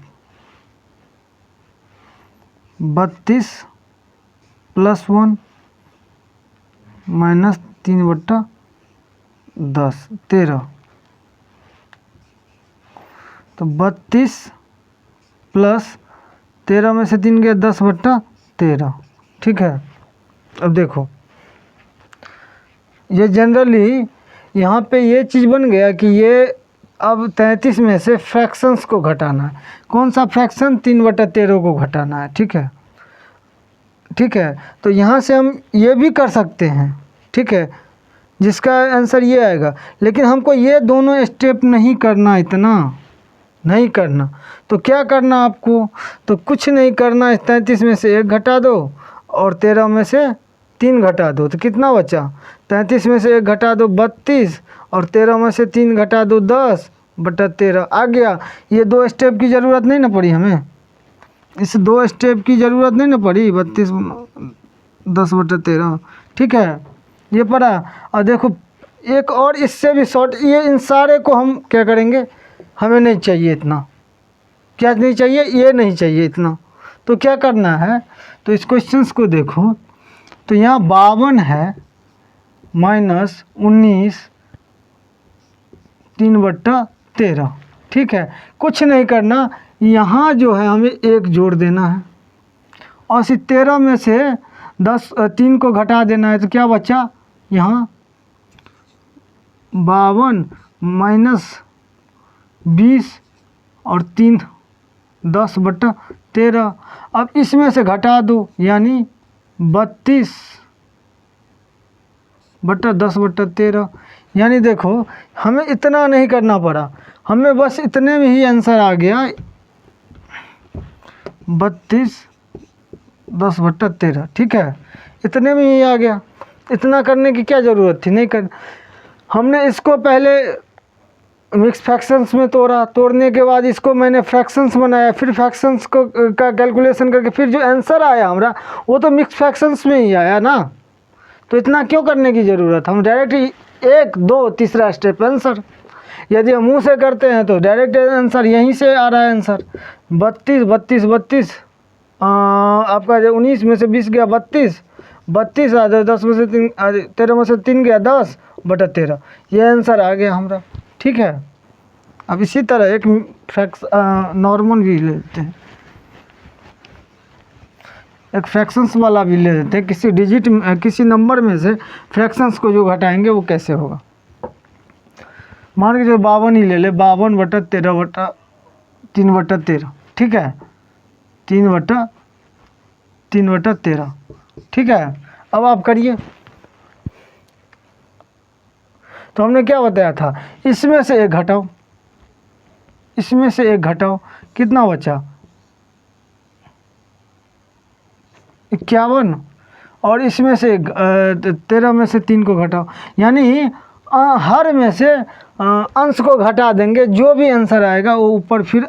32 प्लस 1 माइनस 3/10 13, तो 32 प्लस 13 में से 3 गया 10/13, ठीक है। अब देखो ये जनरली यहाँ पे ये चीज़ बन गया कि ये अब 33 में से फ्रैक्शंस को घटाना है। कौन सा फ्रैक्शन 3/13 को घटाना है, ठीक है, ठीक है। तो यहाँ से हम ये भी कर सकते हैं, ठीक है, जिसका आंसर ये आएगा। लेकिन हमको ये दोनों स्टेप नहीं करना, इतना नहीं करना। तो क्या करना आपको, तो कुछ नहीं करना, 33 में से 1 घटा दो और 13 में से 3 घटा दो, तो कितना बचा 33 में से 1 घटा दो 32 और 13 में से 3 घटा दो 10/13 आ गया। ये 2 स्टेप की ज़रूरत नहीं ना पड़ी हमें, इस 2 स्टेप की ज़रूरत नहीं ना पड़ी, 32 10/13, ठीक है, ये पड़ा। और देखो एक और इससे भी शॉर्ट, ये इन सारे को हम क्या करेंगे, हमें नहीं चाहिए इतना, क्या नहीं चाहिए, ये नहीं चाहिए इतना। तो क्या करना है, तो इस क्वेश्चंस को देखो, तो यहाँ 52 है माइनस 19 3/13, ठीक है। कुछ नहीं करना, यहाँ जो है हमें 1 जोड़ देना है और इस 13 में से 3 को घटा देना है, तो क्या बचा यहाँ 52 माइनस 20 और 3 10/13। अब इसमें से घटा दो, यानी 32/10/13, यानी देखो हमें इतना नहीं करना पड़ा, हमें बस इतने में ही आंसर आ गया 32/10/13, ठीक है, इतने में ही आ गया। इतना करने की क्या ज़रूरत थी, नहीं कर। हमने इसको पहले मिक्स फ्रैक्शंस में तोड़ा, तोड़ने के बाद इसको मैंने फ्रैक्शंस बनाया, फिर फ्रैक्शंस को का कैलकुलेशन करके फिर जो आंसर आया हमारा वो तो मिक्स फ्रैक्शंस में ही आया ना। तो इतना क्यों करने की ज़रूरत, हम डायरेक्ट 1 2 तीसरा स्टेप आंसर। यदि हम मुँह से करते हैं तो डायरेक्ट आंसर यहीं से आ रहा है आंसर। 32 32 32 आपका जो 19 में से 20 गया 32, 32 आ जाए 10 में से 3 13 में से 3 गया 10/13, ये आंसर आ गया हमारा। ठीक है। अब इसी तरह एक नॉर्मल भी लेते हैं, एक फ्रैक्शंस वाला भी ले लेते हैं। किसी डिजिट किसी नंबर में से फ्रैक्शंस को जो घटाएंगे वो कैसे होगा। मान के जो 52 ही ले ले, 52/13/3/13, ठीक है, 3/13, ठीक है। अब आप करिए। तो हमने क्या बताया था, इसमें से एक घटाओ, इसमें से एक घटाओ, कितना बचा 51, और इसमें से 13 में से 3 को घटाओ, यानी हर में से अंश को घटा देंगे, जो भी आंसर आएगा वो ऊपर फिर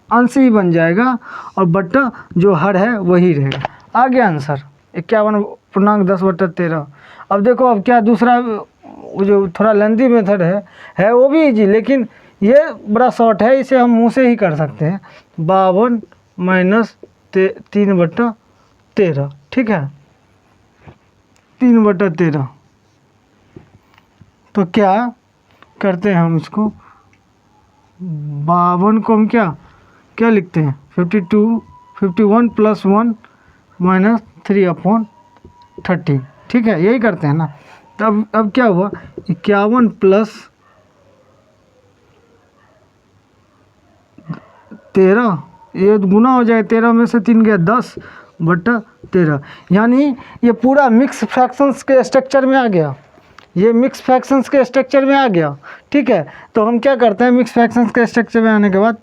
अंश ही बन जाएगा और बट्टा जो हर है वही रहेगा। आ गया आंसर 51.10/13। अब देखो, अब क्या दूसरा वो जो थोड़ा लेंथी मेथड है वो भी इजी, लेकिन ये बड़ा शॉर्ट है, इसे हम मुंह से ही कर सकते हैं। 52 - 3/13, ठीक है, 3/13। तो क्या करते हैं हम इसको, 52 को हम क्या लिखते हैं, 51 + 1 - 3/13, ठीक है, यही करते हैं ना। तब अब क्या हुआ, 51 + 13, ये गुना हो जाए, 13 में से 3 गया 10/13, यानी ये पूरा मिक्स फ्रैक्शंस के स्ट्रक्चर में आ गया, ये मिक्स फ्रैक्शंस के स्ट्रक्चर में आ गया। ठीक है, तो हम क्या करते हैं, मिक्स फ्रैक्शंस के स्ट्रक्चर में आने के बाद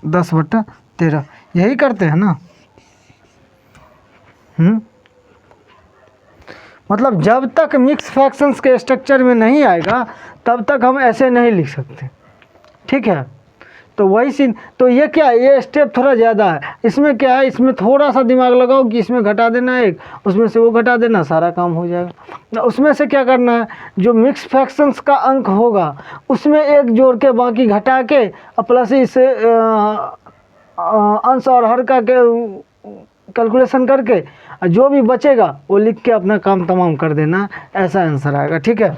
10/13 यही करते हैं ना। मतलब जब तक मिक्स फ्रैक्शंस के स्ट्रक्चर में नहीं आएगा तब तक हम ऐसे नहीं लिख सकते। ठीक है, तो वही सीन। तो ये क्या है, ये स्टेप थोड़ा ज़्यादा है, इसमें क्या है, इसमें थोड़ा सा दिमाग लगाओ कि इसमें घटा देना है एक, उसमें से वो घटा देना, सारा काम हो जाएगा। उसमें से क्या करना है, जो मिक्स फ्रैक्शंस का अंक होगा उसमें एक जोड़ के बाकी घटा के प्लस इसे अंश और हर का कैलकुलेशन करके जो भी बचेगा वो लिख के अपना काम तमाम कर देना, ऐसा आंसर आएगा। ठीक है,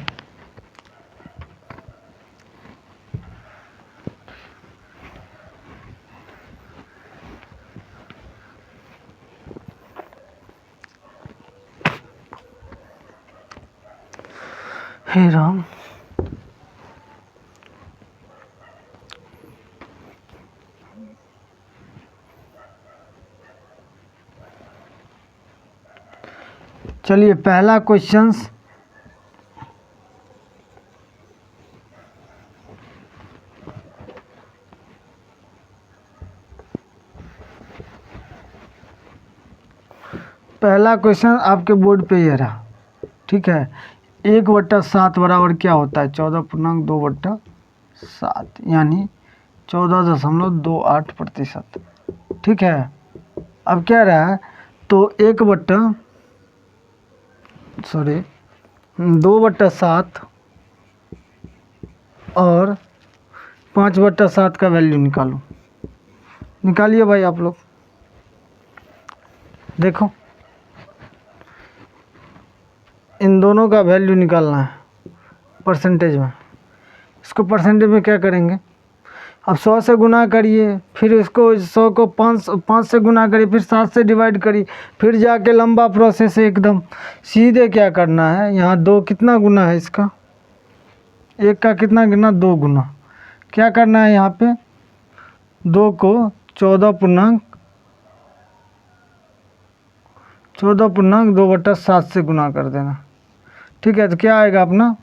हे राम। चलिए पहला क्वेश्चन, पहला क्वेश्चन आपके बोर्ड पे ये रहा। ठीक है, 1/7 बराबर क्या होता है, 14.2/7, यानी 14.28%। ठीक है, अब क्या रहा है, तो 2/7 और 5/7 का वैल्यू निकालो। निकालिए भाई आप लोग, देखो इन दोनों का वैल्यू निकालना है परसेंटेज में। इसको परसेंटेज में क्या करेंगे, अब 100 से गुना करिए, फिर इसको 100 को 5 से गुना करिए, फिर 7 से डिवाइड करिए, फिर जाके लंबा प्रोसेस है एकदम। सीधे क्या करना है, यहाँ 2 कितना गुना है इसका, 1 का कितना गुना, 2 गुना। क्या करना है, यहाँ पे 2 को 14.2/7 से गुना कर देना। ठीक है, तो क्या आएगा अपना,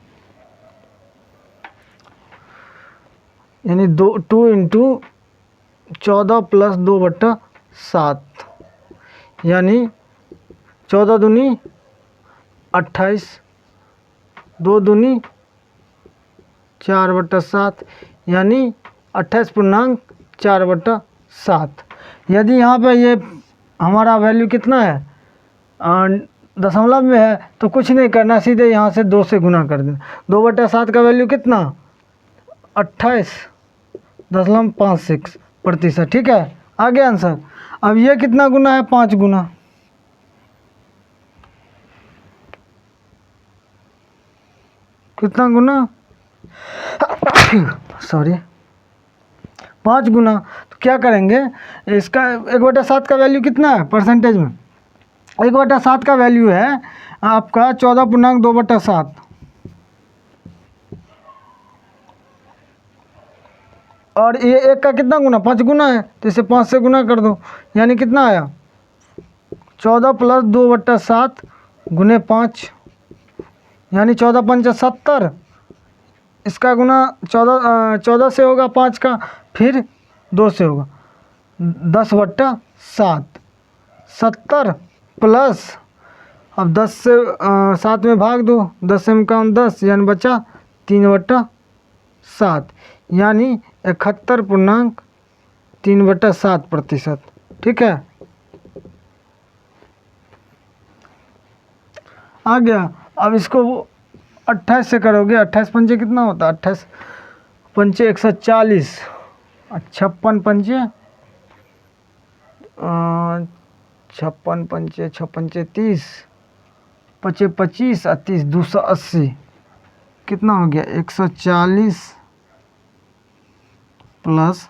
यानी 2 × 14 + 2/7, यानी 14 दूनी 28, 2 दूनी 4/7 यानी 28.4/7। यदि यहाँ पे ये हमारा वैल्यू कितना है दशमलव में है तो कुछ नहीं करना, सीधे यहाँ से 2 से गुना कर देना। 2/7 का वैल्यू कितना 28.56%। ठीक है, आ गया आंसर। अब ये कितना गुना है 5 गुना, कितना गुना सॉरी 5 गुना। तो क्या करेंगे इसका 1/7 का वैल्यू कितना है परसेंटेज में, 1/7 का वैल्यू है आपका 14.2/7 और ये 1 का कितना गुना 5 गुना है, तो इसे 5 से गुना कर दो यानी कितना आया 14 + 2/7 गुने 5 यानी 14×5 = 70। इसका गुना 14 से होगा 5 का, फिर 2 से होगा 10/7 70 प्लस अब 10 से 7 में भाग दो, 10 से कम 10 यानी बचा 3/7 यानी 71.3/7%। ठीक है, आ गया। अब इसको 28 से करोगे, 28 पंचे कितना होता है 28 पंचे 140, 56 पंचे 56 पंचे 6 पंचे 30, 5 25 और 30 280 कितना हो गया 140 +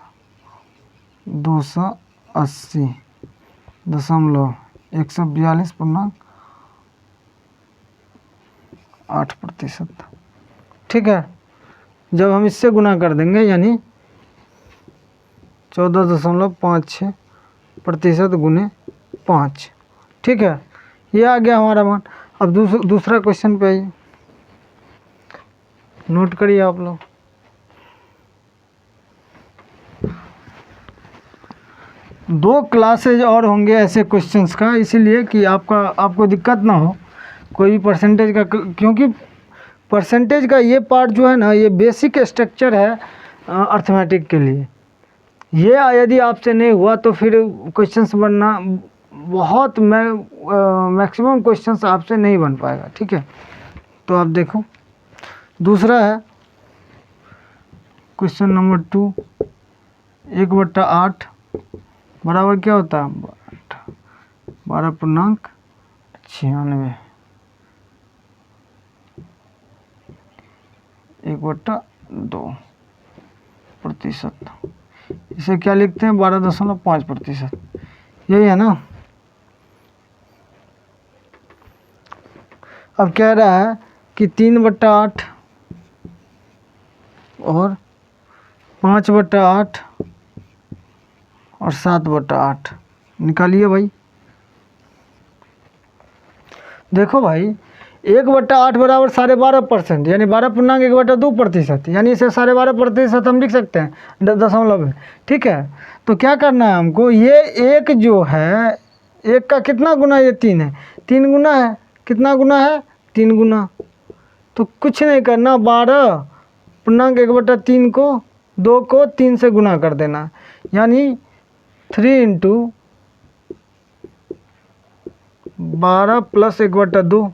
280 दशमलव 142.8%। ठीक है, जब हम इससे गुना कर देंगे यानी 14.56% गुने 5। ठीक है, ये आ गया हमारा मान। अब दूसरा क्वेश्चन पे आइए, नोट करिए आप लोग। दो क्लासेज और होंगे ऐसे क्वेश्चंस का, इसीलिए कि आपको दिक्कत ना हो कोई भी परसेंटेज का, क्योंकि परसेंटेज का ये पार्ट जो है ना ये बेसिक स्ट्रक्चर है अर्थमेटिक के लिए। ये यदि आपसे नहीं हुआ तो फिर क्वेश्चंस बनना बहुत मैक्सिमम क्वेश्चंस आपसे नहीं बन पाएगा। ठीक है, तो आप देखो दूसरा है क्वेश्चन नंबर 2, 1/8 बराबर क्या होता है 12.96 1/2%। इसे क्या लिखते हैं 12.5%, यही है ना। अब कह रहा है कि 3/8 और 5/8 और 7/8 निकालिए भाई। देखो भाई 1/8 बराबर 12.5% यानी 12.1/2%, यानी इसे 12.5% हम लिख सकते हैं दशमलव में। ठीक है, तो क्या करना है हमको, ये एक जो है एक का कितना गुना, ये 3 है, 3 गुना है, कितना गुना है 3 गुना। तो कुछ नहीं करना, 12.1/3 को 2 को 3 से गुना कर देना यानी 3 × 12 + 1/2।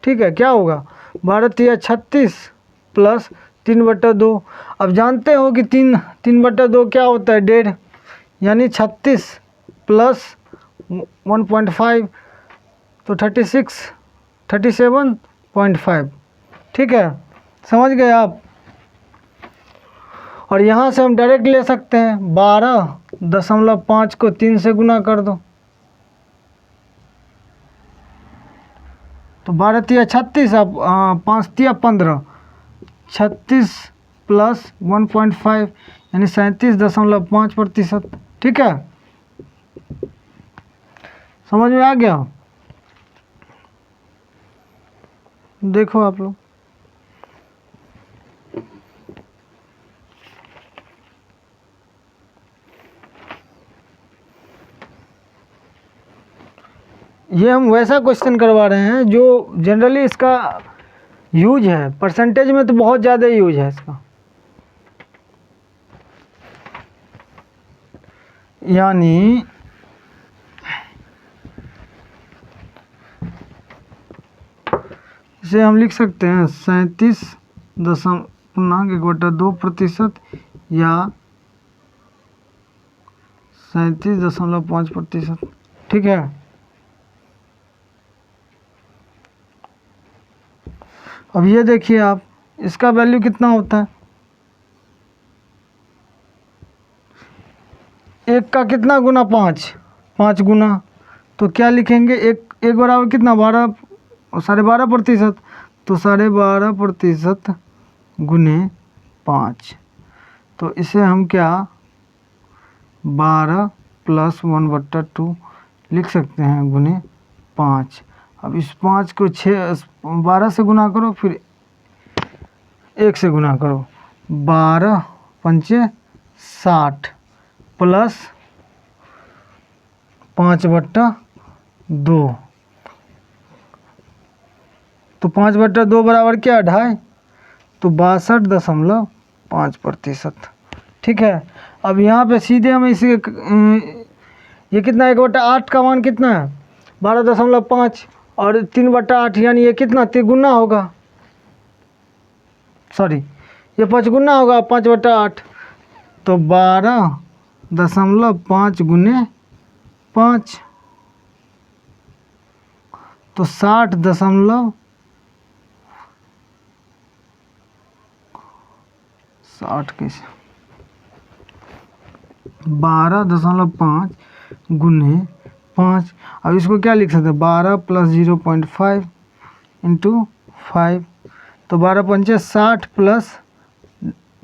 ठीक है, क्या होगा 12×3 = 36 प्लस 3/2। अब जानते हो कि 3/2 क्या होता है 1.5 यानी 36 प्लस 1.5 तो 37.5। ठीक है, समझ गए आप। और यहाँ से हम डायरेक्ट ले सकते हैं 12.5 को 3 से गुना कर दो तो 12×3 = 36, अब 5×3 = 15, 36 प्लस 1.5 यानी 37.5%। ठीक है, समझ में आ गया। देखो आप लोग ये हम वैसा क्वेश्चन करवा रहे हैं जो जनरली इसका यूज है, परसेंटेज में तो बहुत ज़्यादा यूज है इसका। यानी इसे हम लिख सकते हैं 37.1/2% या 37.5%। ठीक है। अब ये देखिए आप, इसका वैल्यू कितना होता है, 1 का कितना गुना 5 गुना, तो क्या लिखेंगे, एक बराबर कितना 12, 12.5%, तो 12.5% गुने 5, तो इसे हम क्या 12 + 1/2 लिख सकते हैं गुने 5। अब इस 5 को 12 से गुना करो, फिर 1 से गुना करो, 12 पंचे 60 प्लस 5/2, तो 5/2 बराबर क्या 2.5, तो 62.5%। ठीक है। अब यहाँ पे सीधे हम इसे ये कितना 1/8 का मान कितना है 12.5 और 3/8 यानी ये कितना 3 गुना होगा, सॉरी ये 5 गुना होगा 5/8, तो 12.5 गुने 5, तो 60 कैसे 12.5 गुने 5। अब इसको क्या लिख सकते हैं 12 + 0.5 × 5, तो 12 पंचे 60 प्लस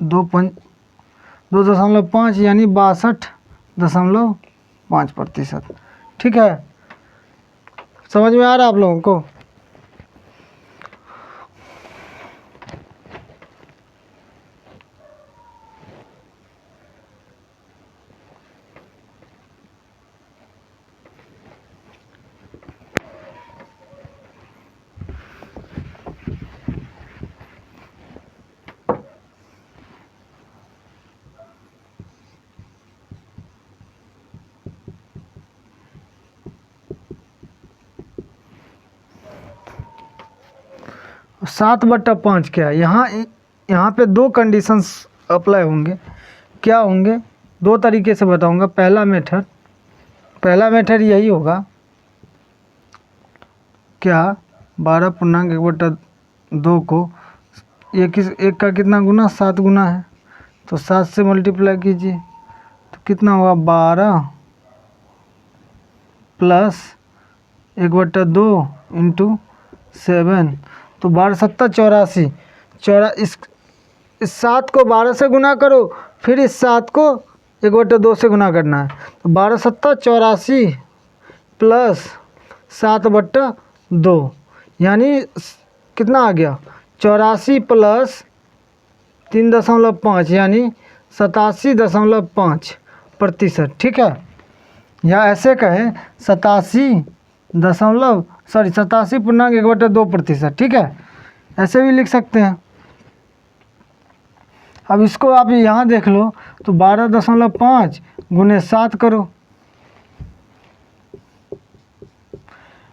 2.5 यानी 62.5%। ठीक है। समझ में आ रहा है आप लोगों को। 7/5 क्या है, यहाँ पे 2 कंडीशंस अप्लाई होंगे। क्या होंगे, 2 तरीके से बताऊंगा। पहला मेथड यही होगा, क्या 12.1/2 को एक का कितना गुना 7 गुना है, तो 7 से मल्टीप्लाई कीजिए, तो कितना होगा 12 + 1/2 × 7, तो 12 × 7 = 84। इस 7 को 12 से गुना करो, फिर इस 7 को 1/2 से गुना करना है, तो 12 × 7 = 84 प्लस 7/2 यानी कितना आ गया 84 प्लस 3.5 यानी 87.5%। ठीक है। या ऐसे कहें 87.1/2%। ठीक है, ऐसे भी लिख सकते हैं। अब इसको आप यहाँ देख लो, तो 12.5 गुने 7 करो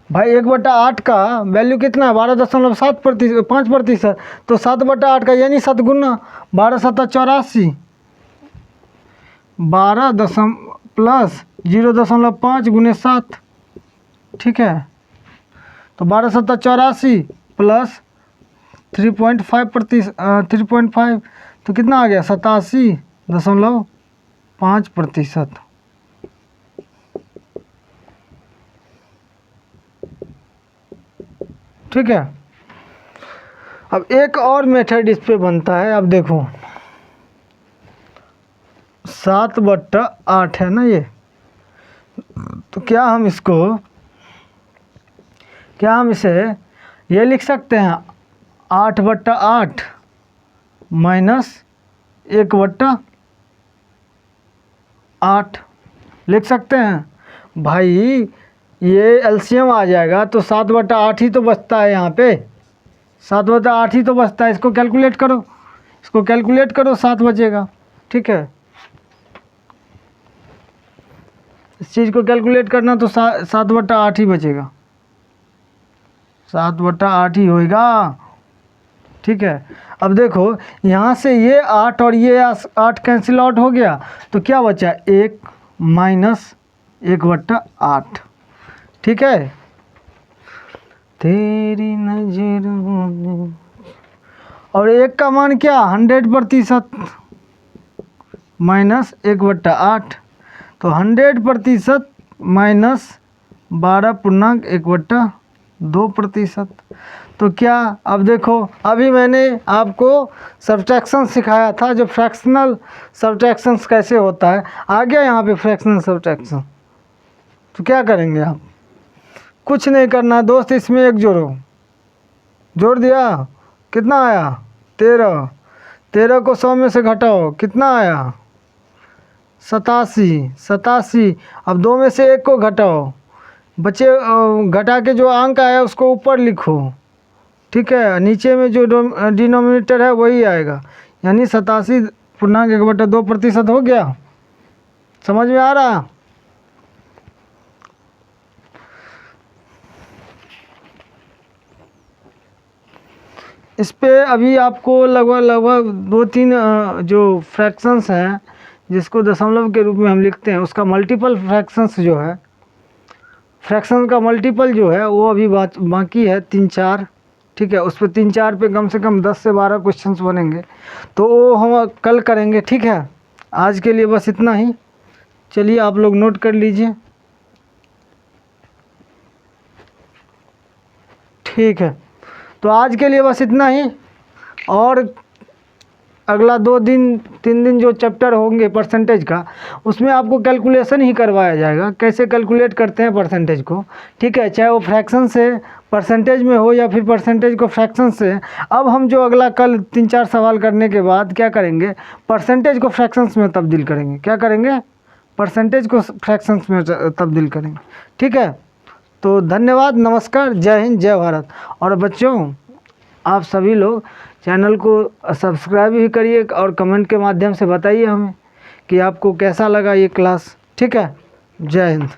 भाई, 1/8 का वैल्यू कितना है 12.5%, तो 7/8 का यानी 7 गुना 12 × 7 = 84, 12 प्लस 0.5 गुने 7। ठीक है, तो 12 × 7 = 84 प्लस 3.5, तो कितना आ गया 87.5%। ठीक है। अब एक और मेथड इस पे बनता है। अब देखो 7/8 है ना ये, तो क्या हम इसे ये लिख सकते हैं 8/8 माइनस 1/8 लिख सकते हैं भाई। ये एलसीएम आ जाएगा तो 7/8 ही तो बचता है यहाँ पे, 7/8 ही तो बचता है। इसको कैलकुलेट करो, इसको कैलकुलेट करो, 7 बचेगा। ठीक है, इस चीज़ को कैलकुलेट करना तो 7/8 ही बचेगा, 7/8 ही होएगा। ठीक है, अब देखो यहाँ से ये 8 और ये 8 कैंसिल आउट हो गया, तो क्या बचा 1 माइनस 1/8। ठीक है, तेरी नजर और 1 का मान क्या 100% माइनस 1/8, तो 100% माइनस 12.1/2%। तो क्या, अब देखो अभी मैंने आपको सब्ट्रैक्शन सिखाया था, जो फ्रैक्शनल सब्ट्रैक्शन कैसे होता है, आ गया यहाँ पे फ्रैक्शनल सब्ट्रैक्शन। तो क्या करेंगे आप, कुछ नहीं करना दोस्त, इसमें 1 जोड़ो, जोड़ दिया, कितना आया 13, 13 को 100 में से घटाओ, कितना आया 87। अब 2 में से 1 को घटाओ, बचे घटा के जो अंक आया उसको ऊपर लिखो। ठीक है, नीचे में जो डिनोमिनेटर है वही आएगा, यानी 87.1/2% हो गया। समझ में आ रहा? इस पे अभी आपको लगभग 2-3 जो फ्रैक्शंस हैं जिसको दशमलव के रूप में हम लिखते हैं, उसका मल्टीपल फ्रैक्शंस जो है, फ्रैक्शन का मल्टीपल जो है वो अभी बाकी है 3-4। ठीक है, उस पर 3-4 पे कम से कम 10 से 12 क्वेश्चंस बनेंगे, तो वो हम कल करेंगे। ठीक है, आज के लिए बस इतना ही। चलिए आप लोग नोट कर लीजिए। ठीक है, तो आज के लिए बस इतना ही, और अगला 2-3 दिन जो चैप्टर होंगे परसेंटेज का, उसमें आपको कैलकुलेशन ही करवाया जाएगा, कैसे कैलकुलेट करते हैं परसेंटेज को। ठीक है, चाहे वो फ्रैक्शन से परसेंटेज में हो या फिर परसेंटेज को फ्रैक्शन से। अब हम जो अगला कल 3-4 सवाल करने के बाद क्या करेंगे, परसेंटेज को फ्रैक्शंस में तब्दील करेंगे। क्या करेंगे, परसेंटेज को फ्रैक्शंस में तब्दील करेंगे। ठीक है, तो धन्यवाद, नमस्कार, जय हिंद, जय भारत। और बच्चों, आप सभी लोग चैनल को सब्सक्राइब भी करिए और कमेंट के माध्यम से बताइए हमें कि आपको कैसा लगा ये क्लास। ठीक है, जय हिंद।